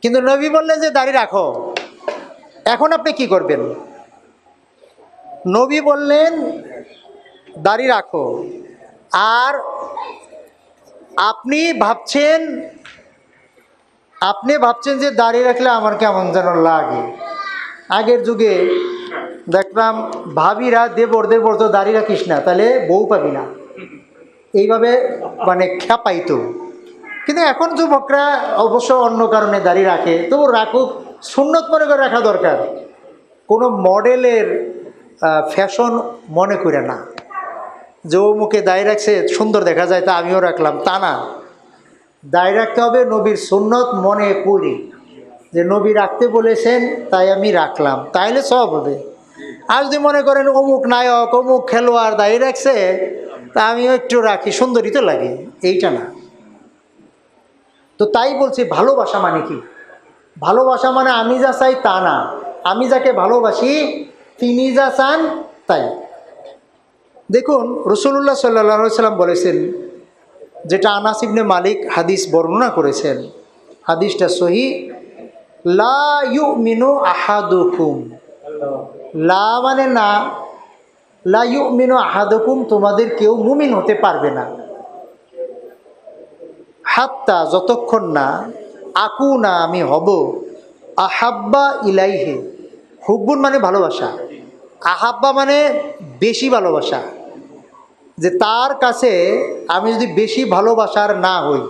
কিন্তু নবী বললেন যে দাড়ি রাখো। এখন আপনি কি করবেন? নবী বললেন দাড়ি রাখো, আর আপনি ভাবছেন যে দাড়ি রাখলে আমার কেমন যেন লাগে। আগের যুগে দেখলাম ভাবিরা দেবর তো দাড়ি রাখিস না তাহলে বউ পাবি না, এইভাবে মানে খেপাইতো। কিন্তু এখন যুবকরা অবশ্য অন্য কারণে দাড়ি রাখে, তবু রাখুক, সুন্নত মনে করে রাখা দরকার, কোনো মডেলের ফ্যাশন মনে করে না। যে ও মুখে দাড়ি রাখছে সুন্দর দেখা যায় তা আমিও রাখলাম, তা না। দাড়ি রাখতে হবে নবীর সুন্নত মনে করি, যে নবী রাখতে বলেছেন তাই আমি রাখলাম, তাইলে সব হবে। আর যদি মনে করেন অমুক নায়ক অমুক খেলোয়াড় দাড়ি রাখছে তা আমিও একটু রাখি, সুন্দরই তো লাগে, এইটা না। তো তাই বলছি, ভালোবাসা মানে কি? ভালোবাসা মানে আমি যা চাই তা না, আমি যাকে ভালোবাসি তিনি যা চান তাই। দেখুন রাসূলুল্লাহ সাল্লাল্লাহু আলাইহি ওয়াসাল্লাম বলেছেন, যেটা আনাস ইবনে মালিক হাদিস বর্ণনা করেছেন, হাদিসটা সহিহ, লা ইউমিনু আহাদুকুম, লা মানে না, লা ইউমিনু আহাদুকুম, তোমাদের কেউ মুমিন হতে পারবে না, হাত্তা যতক্ষণ না, আকুনা আমি হব, আহাব্বা ইলাইহে, হুব্বুন মানে ভালোবাসা, আহাব্বা মানে বেশি ভালোবাসা, যে তার কাছে আমি যদি বেশি ভালোবাসার না হই,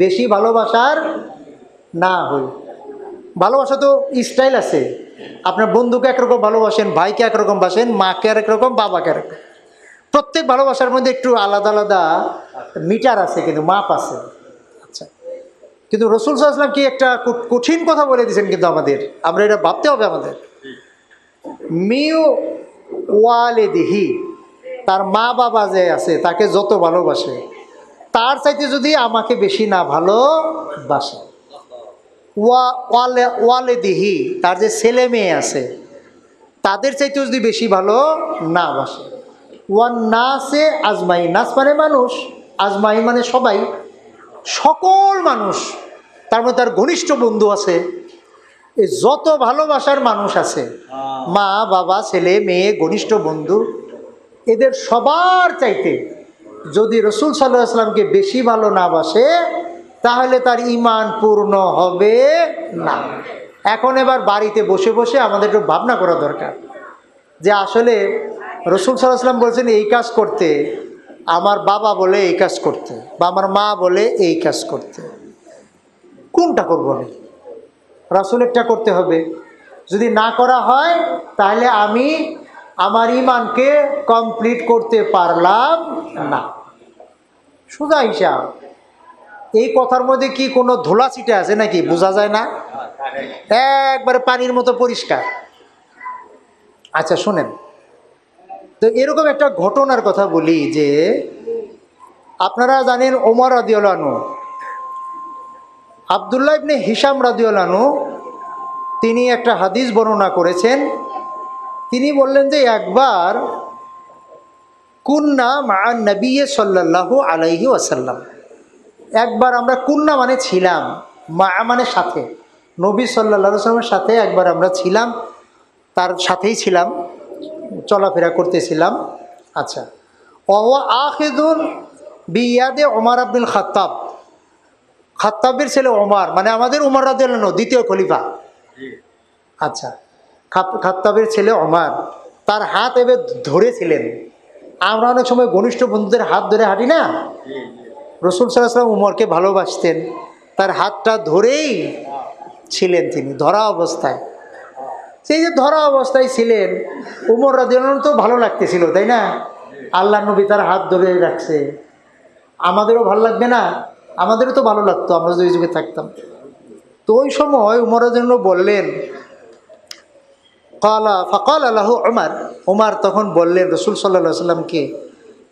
বেশি ভালোবাসার না হই। ভালোবাসা তো স্টাইল আছে, আপনার বন্ধুকে একরকম ভালোবাসেন, ভাইকে একরকম বাসেন, মাকে আরেক রকম, বাবাকে আরেক, প্রত্যেক ভালোবাসার মধ্যে একটু আলাদা আলাদা মিটার আছে, কিন্তু মাপ আছে। আচ্ছা, কিন্তু রাসূল সাল্লাল্লাহু আলাইহি ওয়াসাল্লাম কি একটা কঠিন কথা বলে দিয়েছেন, কিন্তু আমরা এটা ভাবতে হবে আমাদের। মিউ ওয়ালিদিহি, তার মা বাবা যে আছে তাকে যত ভালোবাসে তার চাইতে যদি আমাকে বেশি না ভালোবাসে, ওয়ালিদিহি, তার যে ছেলে মেয়ে আছে তাদের চাইতে যদি বেশি ভালো না বাসে, ওয়ান নাসে আজমাই, নাস মানে মানুষ, আজমাই মানে সবাই, সকল মানুষ, তার মধ্যে তার ঘনিষ্ঠ বন্ধু আছে, এই যত ভালোবাসার মানুষ আছে, মা বাবা ছেলে মেয়ে ঘনিষ্ঠ বন্ধু, এদের সবার চাইতে যদি রাসূল সাল্লাল্লাহু আলাইহি ওয়াসাল্লামকে বেশি ভালো না বাসে তাহলে তার ঈমান পূর্ণ হবে না। এখন এবার বাড়িতে বসে বসে আমাদের একটু ভাবনা করা দরকার, যে আসলে রাসূল সাল্লাল্লাহু আলাইহি ওয়াসাল্লাম বলছেন এই কাজ করতে, আমার বাবা বলে এই কাজ করতে, বা আমার মা বলে এই কাজ করতে, কোনটা করবো না? রাসূলেরটা করতে হবে। যদি না করা হয় তাহলে আমি আমার ঈমানকে কমপ্লিট করতে পারলাম না, সোজা হিসাব। এই কথার মধ্যে কি কোনো ধুলা ছিটে আছে নাকি? বোঝা যায় না, একবারে পানির মতো পরিষ্কার। আচ্ছা শুনেন তো, এরকম একটা ঘটনার কথা বলি, যে আপনারা জানেন ওমর রাদিয়াল্লাহু আনহু, আব্দুল্লাহ ইবনে হিশাম রাদিয়াল্লাহু আনহু, তিনি একটা হাদিস বর্ণনা করেছেন। তিনি বললেন যে একবার কুন্না মা নবী সাল্লাল্লাহু আলাইহি ওয়াসাল্লাম, একবার আমরা, কুন্না মানে ছিলাম, মা মানে সাথে, নবী সাল্লাল্লাহু আলাইহি ওয়াসাল্লামের সাথে একবার আমরা ছিলাম, তার সাথেই ছিলাম, চলাফেরা করতেছিলাম। আচ্ছা, ওয়া আখিযুন বিয়াদে ওমর ইবনুল খাত্তাব, খাত্তাবের ছেলে ওমর, মানে আমাদের ওমর রাদিয়াল্লাহু আনহু দ্বিতীয় খলিফা। আচ্ছা, খাত্তাবের ছেলে ওমর তার হাত এবার ধরেছিলেন। আমরা অনেক সময় ঘনিষ্ঠ বন্ধুদের হাত ধরে হাঁটি না, রাসূল সাল্লাল্লাহু আলাইহি ওয়াসাল্লাম ওমরকে ভালোবাসতেন, তার হাতটা ধরেই ছিলেন তিনি, ধরা অবস্থায়। সেই যে ধরা অবস্থায় ছিলেন, ওমর রাদিয়াল্লাহু আনহু তো ভালো লাগতেছিল, তাই না? আল্লাহর নবী তার হাত ধরে রাখছে, আমাদেরও ভালো লাগবে না? আমাদেরও তো ভালো লাগতো, আমরা যদি ওই যুগে থাকতাম। তো ওই সময় ওমর রাদিয়াল্লাহু আনহু বললেন, ফাকাল লাহু ওমর, ওমর তখন বললেন রাসূল সাল্লাল্লাহু আলাইহি ওয়াসাল্লামকে,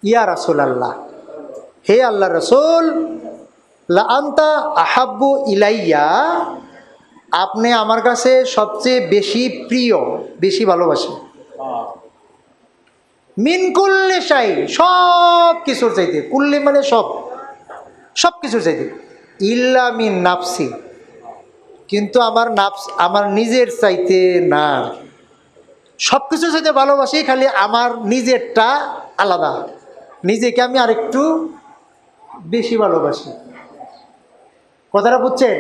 ইয়া রাসূলুল্লাহ, হে আল্লাহর রাসূল, লা আনতা আহাব্বু ইলাইয়া, আপনি আমার কাছে সবচেয়ে বেশি প্রিয়, বেশি ভালোবাসি। মিন কুল্লি শাই, সব কিছুর চাইতে, কুল্লি মানে সব, সব কিছুর চাইতে, ইল্লা মিন নাফসি, কিন্তু আমার নাফস, আমার নিজের চাইতে না। সব কিছুর চাইতে ভালোবাসি, খালি আমার নিজেরটা আলাদা, নিজেকে আমি আরেকটু বেশি ভালোবাসি। কথাটা বুঝছেন?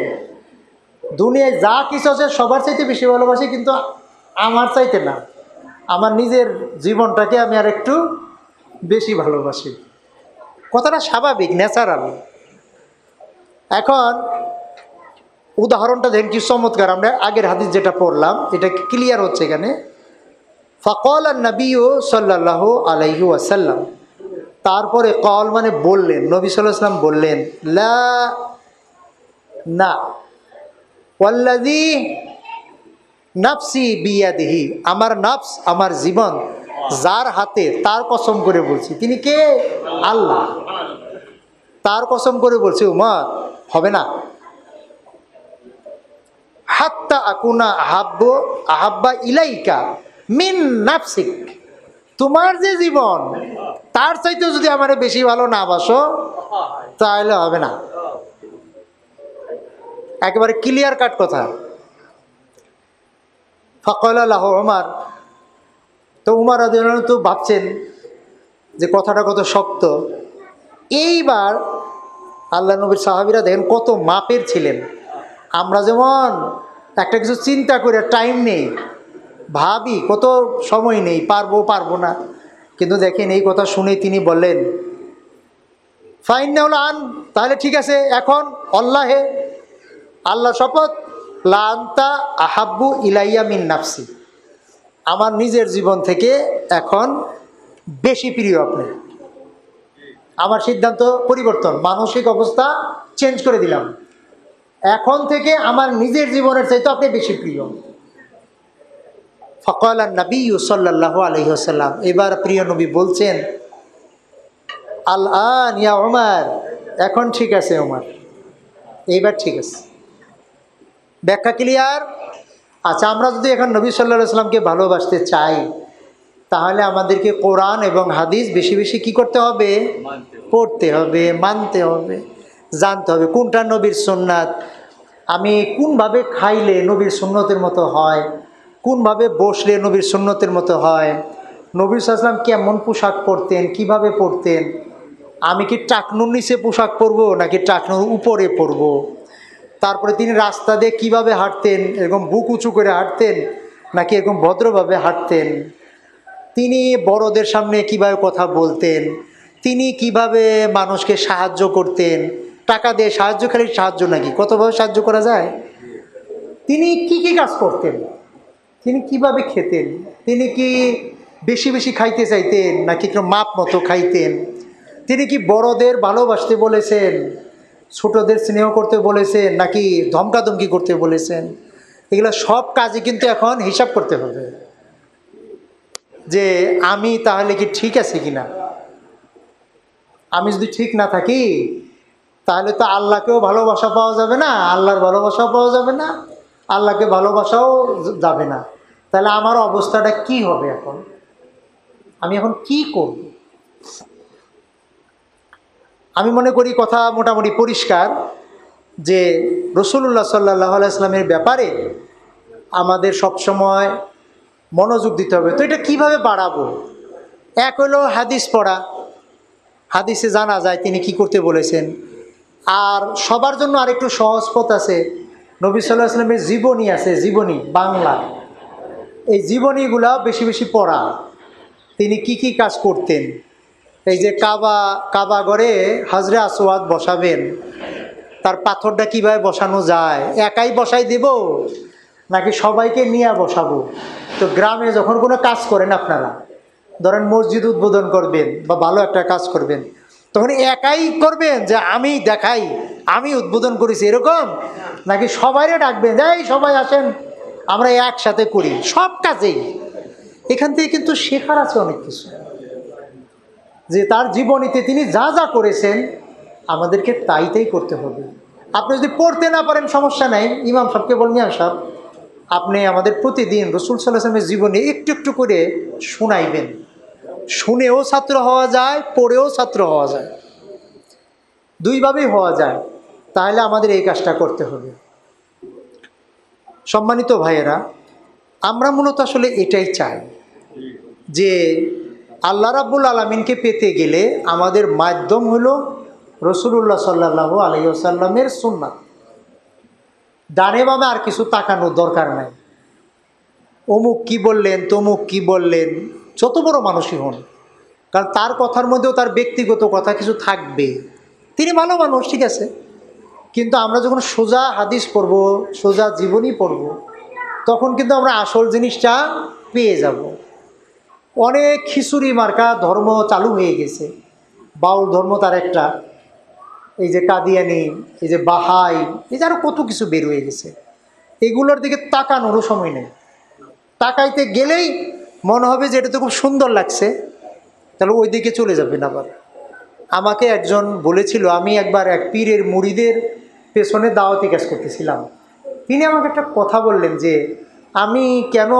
দুনিয়ায় যা কিছু আছে সবার চাইতে বেশি ভালোবাসি, কিন্তু আমার চাইতে না, আমার নিজের জীবনটাকে আমি আরেকটু বেশি ভালোবাসি। কথাটা স্বাভাবিক, ন্যাচারাল। এখন উদাহরণটা দেখেন কি চমৎকার। আমরা আগের হাদিস যেটা পড়লাম এটা ক্লিয়ার হচ্ছে এখানে। ফাকাল নবী সাল্লাল্লাহু আলাইহি ওয়াসাল্লাম, তারপরে কল মানে বললেন, নবী সাল্লাল্লাহু আলাইহি ওয়াসাল্লাম বললেন, লা, না, ওয়াল্লাযী নাফসি বিয়াদিহি, আমার নাফস, আমার জীবন যার হাতে, তার কসম করে বলছি। তিনি কে? আল্লাহ। তার কসম করে বলছি উমর, হবে না। হাত্তা আকুনা আহাব্বা ইলাইকা মিন নাফসিক, তোমার যে জীবন তার চাইতে যদি আমারে বেশি ভালো না বাসো তাহলে হবে না। একেবারে ক্লিয়ার কাট কথা। ফাকালা লাহু উমর, তো উমর রাদিয়াল্লাহু তো ভাবছেন যে কথাটা কত শক্ত। এইবার আল্লাহ নবীর সাহাবীরা দেখেন কত মাপের ছিলেন। আমরা যেমন একটা কিছু চিন্তা করে টাইম নেই, ভাবি কত সময় নেই, পারবো না, কিন্তু দেখেন এই কথা শুনে তিনি বললেন, ফাইন্নাউল আন, তাহলে ঠিক আছে, এখন আল্লাহে, আল্লাহ শপথ, লা আনতা আহাব্বু ইলাইয়া মিন নাফসি, আমার নিজের জীবন থেকে এখন বেশি প্রিয় আপনি। আমার সিদ্ধান্ত পরিবর্তন, মানসিক অবস্থা চেঞ্জ করে দিলাম, এখন থেকে আমার নিজের জীবনের চাইতে আপনি বেশি প্রিয়। ফাকাল নবী সাল্লাল্লাহু আলাইহি ওয়াসাল্লাম, এবার প্রিয় নবী বলছেন, আল আন ইয়া উমর, এখন ঠিক আছে উমর, এইবার ঠিক আছে। ব্যাখ্যা ক্লিয়ার? আচ্ছা, আমরা যদি এখন নবী সাল্লাল্লাহু আলাইহি ওয়াসাল্লামকে ভালোবাসতে চাই, তাহলে আমাদেরকে কোরআন এবং হাদিস বেশি বেশি কি করতে হবে? পড়তে হবে, মানতে হবে, জানতে হবে কোনটা নবীর সুন্নাত, আমি কোনভাবে খাইলে নবীর সুন্নতের মতো হয়, কোনভাবে বসলে নবীর সুন্নতের মতো হয়, নবী সাল্লাল্লাহু আলাইহি ওয়াসাল্লাম কেমন পোশাক পরতেন, কিভাবে পরতেন, আমি কি টাকনুর নিচে পোশাক পরবো নাকি টাকনুর উপরে পরবো, তারপরে তিনি রাস্তা দিয়ে কীভাবে হাঁটতেন, এরকম বুক উঁচু করে হাঁটতেন নাকি এরকম ভদ্রভাবে হাঁটতেন, তিনি বড়দের সামনে কিভাবে কথা বলতেন, তিনি কিভাবে মানুষকে সাহায্য করতেন, টাকা দিয়ে সাহায্য, খালি সাহায্য নাকি কতভাবে সাহায্য করা যায়, তিনি কি কি কাজ করতেন, তিনি কিভাবে খেতেন, তিনি কি বেশি বেশি খাইতে চাইতেন নাকি একটু মাপ মতো খাইতেন, তিনি কি বড়দের ভালোবাসতে বলেছেন, ছোটদের স্নেহ করতে বলেছেন নাকি ধমকাধমকি করতে বলেছেন, এগুলো সব কাজে কিন্তু এখন হিসাব করতে হবে যে আমি তাহলে কি ঠিক আছে কিনা। আমি যদি ঠিক না থাকি তাহলে তো আল্লাহকেও ভালোবাসা পাওয়া যাবে না, আল্লাহর ভালোবাসাও পাওয়া যাবে না, আল্লাহকে ভালোবাসাও যাবে না। তাহলে আমার অবস্থাটা কি হবে? এখন আমি এখন কি করব? আমি মনে করি কথা মোটামুটি পরিষ্কার যে রাসূলুল্লাহ সাল্লাল্লাহু আলাইহি ওয়াসাল্লামের ব্যাপারে আমাদের সবসময় মনোযোগ দিতে হবে। তো এটা কিভাবে বাড়াবো? এক হলো হাদিস পড়া, হাদিসে জানা যায় তিনি কি করতে বলেছেন। আর সবার জন্য আরেকটু সহজ পথ আছে, নবী সাল্লাল্লাহু আলাইহি ওয়াসাল্লামের জীবনী আছে, জীবনী বাংলা, এই জীবনীগুলা বেশি বেশি পড়া। তিনি কি কি কাজ করতেন, এই যে কাবা ঘরে হাজরে আসওয়াদ বসাবেন, তার পাথরটা কিভাবে বসানো যায়, একাই বসাই দেব নাকি সবাইকে নিয়ে বসাবো? তো গ্রামে যখন কোনো কাজ করেন আপনারা, ধরেন মসজিদ উদ্বোধন করবেন বা ভালো একটা কাজ করবেন, তখন একাই করবেন যে আমি দেখাই আমি উদ্বোধন করেছি এরকম, নাকি সবাইরে ডাকবেন, এই সবাই আসেন আমরা একসাথে করি সব কাজেই? এখান থেকে কিন্তু শেখার আছে অনেক কিছু, যে তার জীবনীতে তিনি যা যা করেছেন আমাদেরকে তাই করতে হবে। আপনি যদি পড়তে না পারেন সমস্যা নাই, ইমাম সাহেবকে বলুন, ইমাম সাহেব আপনি আমাদের প্রতিদিন রাসূল সাল্লাল্লাহু আলাইহি ওয়াসাল্লামের জীবনে একটু একটু করে শোনাইবেন। শুনেও ছাত্র হওয়া যায়, পড়েও ছাত্র হওয়া যায়, দুইভাবেই হওয়া যায়। তাহলে আমাদের এই কাজটা করতে হবে। সম্মানিত ভাইয়েরা, আমরা মূলত আসলে এটাই চাই যে আল্লাহ রাব্বুল আলামিনকে পেতে গেলে আমাদের মাধ্যম হলো রাসূলুল্লাহ সাল্লাল্লাহু আলাইহি ওয়াসাল্লামের সুন্নাত। ডানে বামে আর কিছু তাকানোর দরকার নাই। অমুক কি বললেন, তমুক কি বললেন, যত বড় মানুষই হন, কারণ তার কথার মধ্যেও তার ব্যক্তিগত কথা কিছু থাকবে। তিনি ভালো মানুষ, ঠিক আছে, কিন্তু আমরা যখন সোজা হাদিস পড়ব, সোজা জীবনী পড়ব, তখন কিন্তু আমরা আসল জিনিসটা পেয়ে যাব। অনেক খিচুড়ি মার্কা ধর্ম চালু হয়ে গেছে। বাউল ধর্ম তার একটা, এই যে কাদিয়ানি, এই যে বাহাই, এই যে আরও কত কিছু বের হয়ে গেছে। এগুলোর দিকে তাকানোরও সময় নেই। তাকাইতে গেলেই মনে হবে যে এটা তো খুব সুন্দর লাগছে, তাহলে ওই দিকে চলে যাবেন। আবার আমাকে একজন বলেছিল, আমি একবার এক পীরের মুরিদের পেছনে দাওয়াতি কাজ করতেছিলাম। তিনি আমাকে একটা কথা বললেন যে আমি কেন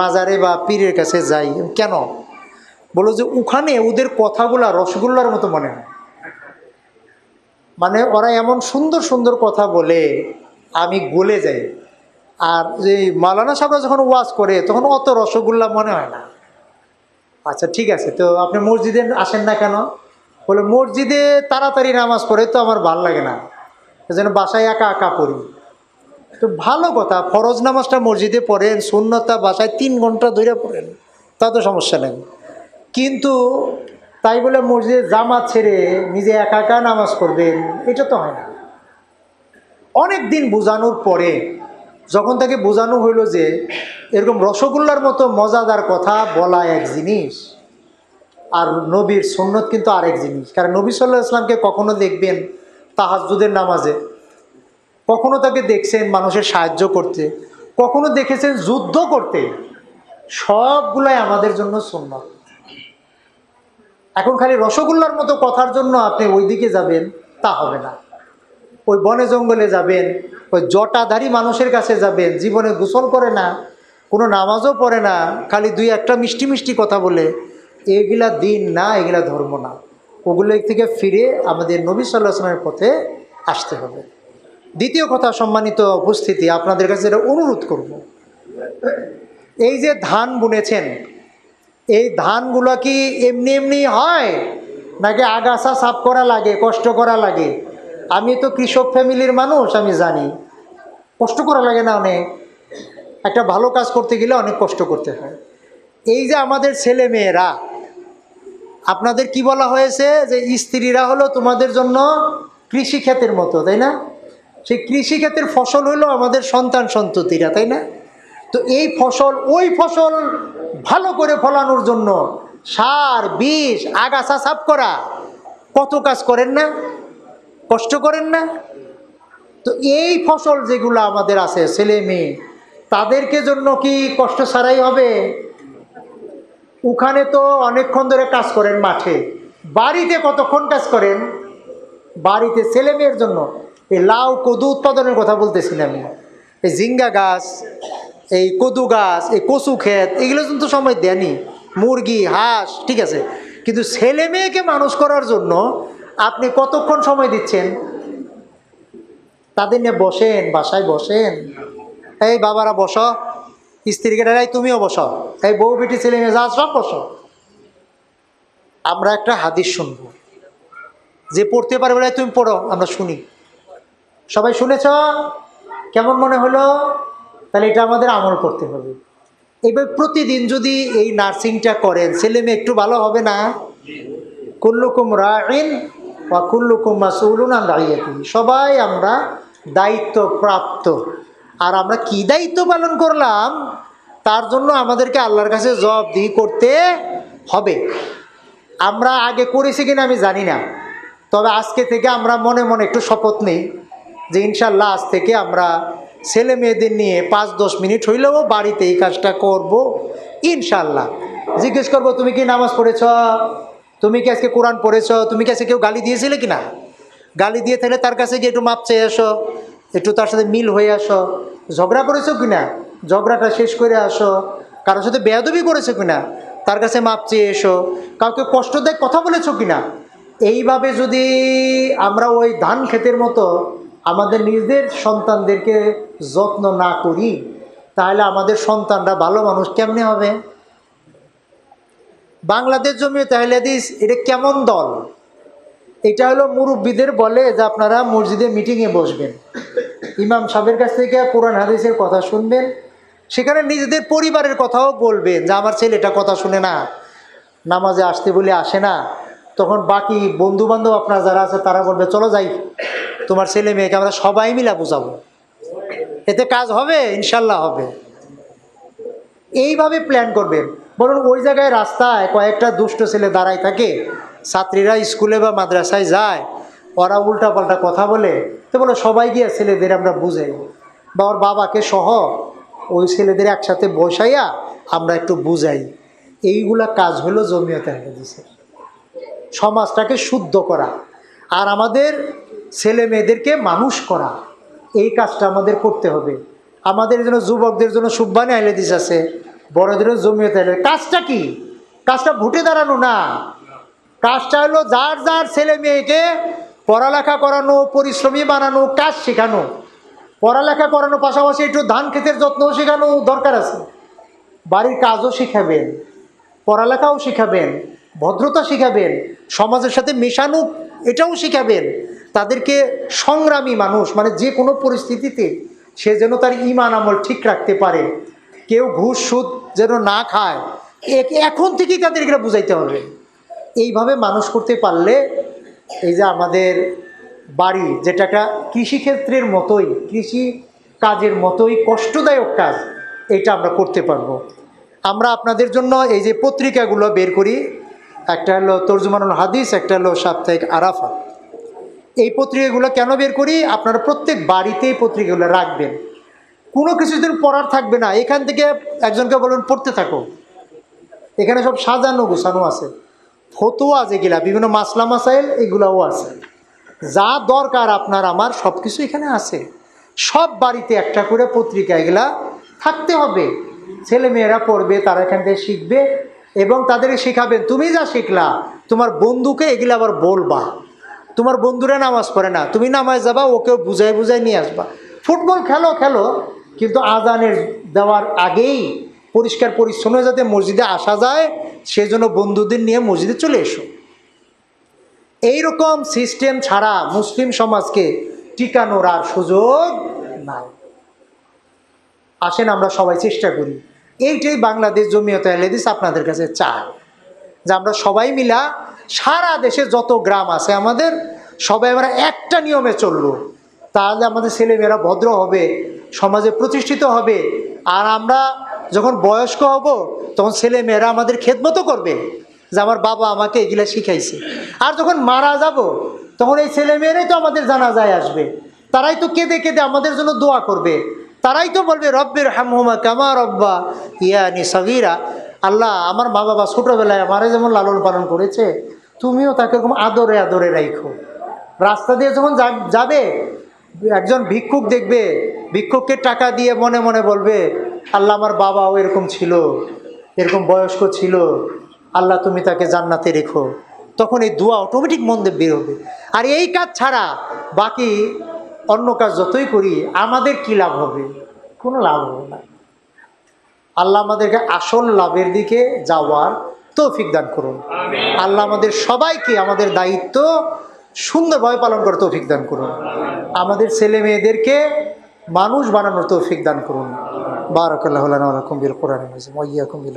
মাজারে বা পীরের কাছে যাই, কেন? বলো যে ওখানে ওদের কথাগুলা রসগোল্লার মতো মনে হয়। মানে ওরা এমন সুন্দর সুন্দর কথা বলে আমি গলে যাই। আর যে মাওলানা সাহেবরা যখন ওয়াজ করে তখন অত রসগোল্লা মনে হয় না। আচ্ছা ঠিক আছে, তো আপনি মসজিদে আসেন না কেন? বলে মসজিদে তাড়াতাড়ি নামাজ পড়ে তো আমার ভাল লাগে না, এজন্য বাসায় একা একা পড়ি। তো ভালো কথা, ফরজ নামাজটা মসজিদে পড়েন, সুন্নতটা বাসায় 3 ঘন্টা ধরে পড়েন, তা তো সমস্যা নেই। কিন্তু তাই বলে মসজিদে জামাত ছেড়ে নিজে একা একা নামাজ পড়বেন, এটা তো হয় না। অনেক দিন বোঝানোর পরে যখন তাকে বোঝানো হইল যে এরকম রসগোল্লার মতো মজাদার কথা বলা এক জিনিস, আর নবীর সুন্নত কিন্তু আরেক জিনিস। কারণ নবী সাল্লাল্লাহু আলাইহি ওয়াসাল্লামকে কখনো দেখবেন তাহাজ্জুদের নামাজে, কখনো তাকে দেখছেন মানুষের সাহায্য করতে, কখনো দেখেছেন যুদ্ধ করতে। সবগুলাই আমাদের জন্য সুন্নত। এখন খালি রসগোল্লার মতো কথার জন্য আপনি ওই দিকে যাবেন তা হবে না। ওই বনে জঙ্গলে যাবেন, ওই জটাধারী মানুষের কাছে যাবেন, জীবনে গোসল করে না, কোনো নামাজও পড়ে না, খালি 2-1টা মিষ্টি মিষ্টি কথা বলে, এগুলা দিন না, এগুলা ধর্ম না। ওগুলো থেকে ফিরে আমাদের নবী সাল্লাল্লাহু আলাইহি ওয়াসাল্লামের পথে আসতে হবে। দ্বিতীয় কথা, সম্মানিত উপস্থিতি, আপনাদের কাছে এটা অনুরোধ করব, এই যে ধান বুনেছেন, এই ধানগুলো কি এমনি এমনি হয় নাকি আগাছা সাফ করা লাগে, কষ্ট করা লাগে? আমি তো কৃষক ফ্যামিলির মানুষ, আমি জানি কষ্ট করা লাগে না অনেক। একটা ভালো কাজ করতে গেলে অনেক কষ্ট করতে হয়। এই যে আমাদের ছেলে মেয়েরা, আপনাদের কি বলা হয়েছে যে স্ত্রীরা হলো তোমাদের জন্য কৃষিক্ষেতের মতো, তাই না? সেই কৃষিক্ষেতের ফসল হলো আমাদের সন্তান সন্ততিরা, তাই না? তো এই ফসল, ওই ফসল ভালো করে ফলানোর জন্য সার, বিষ, আগাছা সাফ করা, কত কাজ করেন না, কষ্ট করেন না? তো এই ফসল যেগুলো আমাদের আছে, ছেলে মেয়ে, তাদেরকে জন্য কি কষ্ট ছাড়াই হবে? ওখানে তো অনেকক্ষণ ধরে কাজ করেন মাঠে, বাড়িতে কতক্ষণ কাজ করেন? বাড়িতে ছেলে মেয়ের জন্য এই লাউ কদু উৎপাদনের কথা বলতেছি না আমি, এই ঝিঙ্গা গাছ, এই কদু গাছ, এই কচু ক্ষেত, এগুলো কিন্তু সময় দেয়নি। মুরগি, হাঁস, ঠিক আছে, কিন্তু ছেলে মেয়েকে মানুষ করার জন্য আপনি কতক্ষণ সময় দিচ্ছেন? তাদের নিয়ে বসেন, বাসায় বসেন, এই বাবারা বসো, স্ত্রীকে ডালাই তুমিও বসো, এই বউ বেটি ছেলে মেয়ে যা সব বসো। আমরা একটা হাদিস শুনব, যে পড়তে পারবে না তুমি পড়ো, আমরা শুনি। সবাই শুনেছ? কেমন মনে হলো? তাহলে এটা আমাদের আমল করতে হবে। এইভাবে প্রতিদিন যদি এই নার্সিংটা করেন, ছেলে মেয়ে একটু ভালো হবে না? কুল্লুকুম রাইন ওয়া কুল্লুকুম মাসউলুন আন রাইয়াতিহি। সবাই আমরা দায়িত্ব প্রাপ্ত, আর আমরা কি দায়িত্ব পালন করলাম তার জন্য আমাদেরকে আল্লাহর কাছে জবাবদিহি করতে হবে। আমরা আগে করেছি কিনা আমি জানি না, তবে আজকে থেকে আমরা মনে মনে একটু শপথ নিই যে ইনশাল্লাহ আজ থেকে আমরা ছেলে মেয়েদের নিয়ে 5-10 মিনিট হইলেও বাড়িতে এই কাজটা করব ইনশাল্লাহ। জিজ্ঞেস করবো তুমি কি নামাজ পড়েছ, তুমি কি আজকে কোরআন পড়েছো? তুমি কি আজকে কেউ গালি দিয়েছিলে কিনা? গালি দিয়ে থাকলে তার কাছে গিয়ে একটু মাপ চেয়ে আসো, একটু তার সাথে মিল হয়ে আসো। ঝগড়া করেছো কিনা, ঝগড়াটা শেষ করে আসো। কারোর সাথে বেয়াদবি করেছো কিনা, তার কাছে মাপ চেয়ে এসো। কাউকে কষ্টদায়ক কথা বলেছো কিনা। এইভাবে যদি আমরা ওই ধান ক্ষেতের মতো আমাদের নিজেদের সন্তানদেরকে যত্ন না করি, তাহলে আমাদের সন্তানরা ভালো মানুষ কেমনে হবে? বাংলাদেশ জমিয়ত আহলে হাদিস এটা কেমন দল? এটা হলো মুরব্বীদের বলে যে আপনারা মসজিদে মিটিংয়ে বসবেন, ইমাম সাহেবের কাছ থেকে কোরআন হাদিসের কথা শুনবেন, সেখানে নিজেদের পরিবারের কথাও বলবেন যে আমার ছেলেটা কথা শুনে না, নামাজে আসতে বলে আসে না। তখন বাকি বন্ধু বান্ধব আপনার যারা আছে তারা বলবে চলো যাই, তোমার ছেলে মেয়েকে আমরা সবাই মিলা বুঝাবো, এতে কাজ হবে, ইনশাল্লাহ হবে। এইভাবে প্ল্যান করবেন। বরং ওই জায়গায় রাস্তায় কয়েকটা দুষ্ট ছেলে দাঁড়ায় থাকে, ছাত্রীরা স্কুলে বা মাদ্রাসায় যায়, ওরা উল্টাপাল্টা কথা বলে, তো বলো সবাই গিয়ে ছেলেদের আমরা বুঝাই, বা ওর বাবাকে সহ ওই ছেলেদের একসাথে বসাইয়া আমরা একটু বুঝাই। এইগুলা কাজ হলো জমিয়তে আহলে হাদিসের, সমাজটাকে শুদ্ধ করা আর আমাদের ছেলে মেয়েদেরকে মানুষ করা। এই কাজটা আমাদের করতে হবে। আমাদের জন্য যুবকদের জন্য সুবহানে আহলে হাদিস আছে, বড়দের জন্য জমিয়তে আহলে হাদিস। কাজটা কি? কাজটা ভোটে দাঁড়ানো না, কাজটা হলো যার যার ছেলে মেয়েকে পড়ালেখা করানো, পরিশ্রমী বানানো, কাজ শেখানো। পড়ালেখা করানোর পাশাপাশি একটু ধান ক্ষেতের যত্নও শেখানো দরকার আছে। বাড়ির কাজও শিখাবেন, পড়ালেখাও শিখাবেন, ভদ্রতা শিখাবেন, সমাজের সাথে মেশানো এটাও শিখাবেন। তাদেরকে সংগ্রামী মানুষ, মানে যে কোনো পরিস্থিতিতে সে যেন তার ঈমান আমল ঠিক রাখতে পারে, কেউ ঘুষ সুদ যেন না খায়, এখন থেকেই তাদেরকে বুঝাইতে হবে। এইভাবে মানুষ করতে পারলে এই যে আমাদের বাড়ি, যেটা একটা কৃষিক্ষেত্রের মতোই, কৃষি কাজের মতোই কষ্টদায়ক কাজ, এটা আমরা করতে পারবো। আমরা আপনাদের জন্য এই যে পত্রিকাগুলো বের করি, একটা হলো তরজুমানুল হাদিস, একটা হলো সাপ্তাহিক আরাফা। এই পত্রিকাগুলো কেন বের করি? আপনারা প্রত্যেক বাড়িতে এই পত্রিকাগুলো রাখবেন। কোনো কিছু যদি পড়ার থাকবে না, এখান থেকে একজনকে বলবেন পড়তে থাকো, এখানে সব সাজানো গোছানো আছে, ফতোয়া যেগুলা বিভিন্ন মাসলা মাসাইল এগুলাও আছে, যা দরকার আপনার আমার সব কিছু এখানে আছে। সব বাড়িতে একটা করে পত্রিকা এগুলা থাকতে হবে। ছেলে মেয়েরা পড়বে, তারা এখান থেকে শিখবে এবং তাদেরকে শেখাবেন। তুমি যা শিখলা তোমার বন্ধুকে এগুলো আবার বলবা। তোমার বন্ধুরা নামাজ পড়ে না, তুমি নামাজ যাবা, ওকেও বুঝাই বুঝাই নিয়ে আসবা। ফুটবল খেলো খেলো, কিন্তু আজানের দেওয়ার আগেই পরিষ্কার পরিচ্ছন্ন যাতে মসজিদে আসা যায়, সেজন্য বন্ধুদের নিয়ে মসজিদে চলে এসো। এইরকম সিস্টেম ছাড়া মুসলিম সমাজকে টিকানোর আর সুযোগ নাই। আসেন আমরা সবাই চেষ্টা করি। এইটাই বাংলাদেশ জমিয়তে আহলে হাদিস আপনাদের কাছে চায়, যে আমরা সবাই মিলা সারা দেশে যত গ্রাম আছে আমাদের, সবাই আমরা একটা নিয়মে চলবো। তাহলে আমাদের ছেলেমেয়েরা ভদ্র হবে, সমাজে প্রতিষ্ঠিত হবে। আর আমরা যখন বয়স্ক হব তখন ছেলেমেয়েরা আমাদের খেদমতো করবে, যে আমার বাবা আমাকে এগুলা শিখাইছে। আর যখন মারা যাব তখন এই ছেলেমেয়েরাই তো আমাদের জানাজায় আসবে, তারাই তো কেঁদে কেঁদে আমাদের জন্য দোয়া করবে, তারাই তো বলবে রব্বির হামহুমা কামা রব্বা ইয়ানি সগীরা। আল্লাহ, আমার মা বাবা ছোটোবেলায় আমারে যেমন লালন পালন করেছে, তুমিও তাকে এরকম আদরে আদরে রাখো। রাস্তা দিয়ে যখন যাবে একজন ভিক্ষুক দেখবে, ভিক্ষুককে টাকা দিয়ে মনে মনে বলবে, আল্লাহ আমার বাবাও এরকম ছিল, এরকম বয়স্ক ছিল, আল্লাহ তুমি তাকে জান্নাতে রেখো। তখন এই দোয়া অটোমেটিক মন দিয়ে বের হবে। আর এই কাজ ছাড়া বাকি অন্য কাজ যতই করি আমাদের কি লাভ হবে? কোনো লাভ হবে না। আল্লাহ আমাদেরকে আসল লাভের দিকে যাওয়ার তৌফিক দান করুন। আল্লাহ আমাদের সবাইকে আমাদের দায়িত্ব সুন্দরভাবে পালন করার তৌফিক দান করুন। আমাদের ছেলে মেয়েদেরকে মানুষ বানানোর তৌফিক দান করুন। বারাকাল্লাহু লানা ওয়া লাকুম বিল কোরআনিল আযীম ওয়া ইয়্যাকুম বিল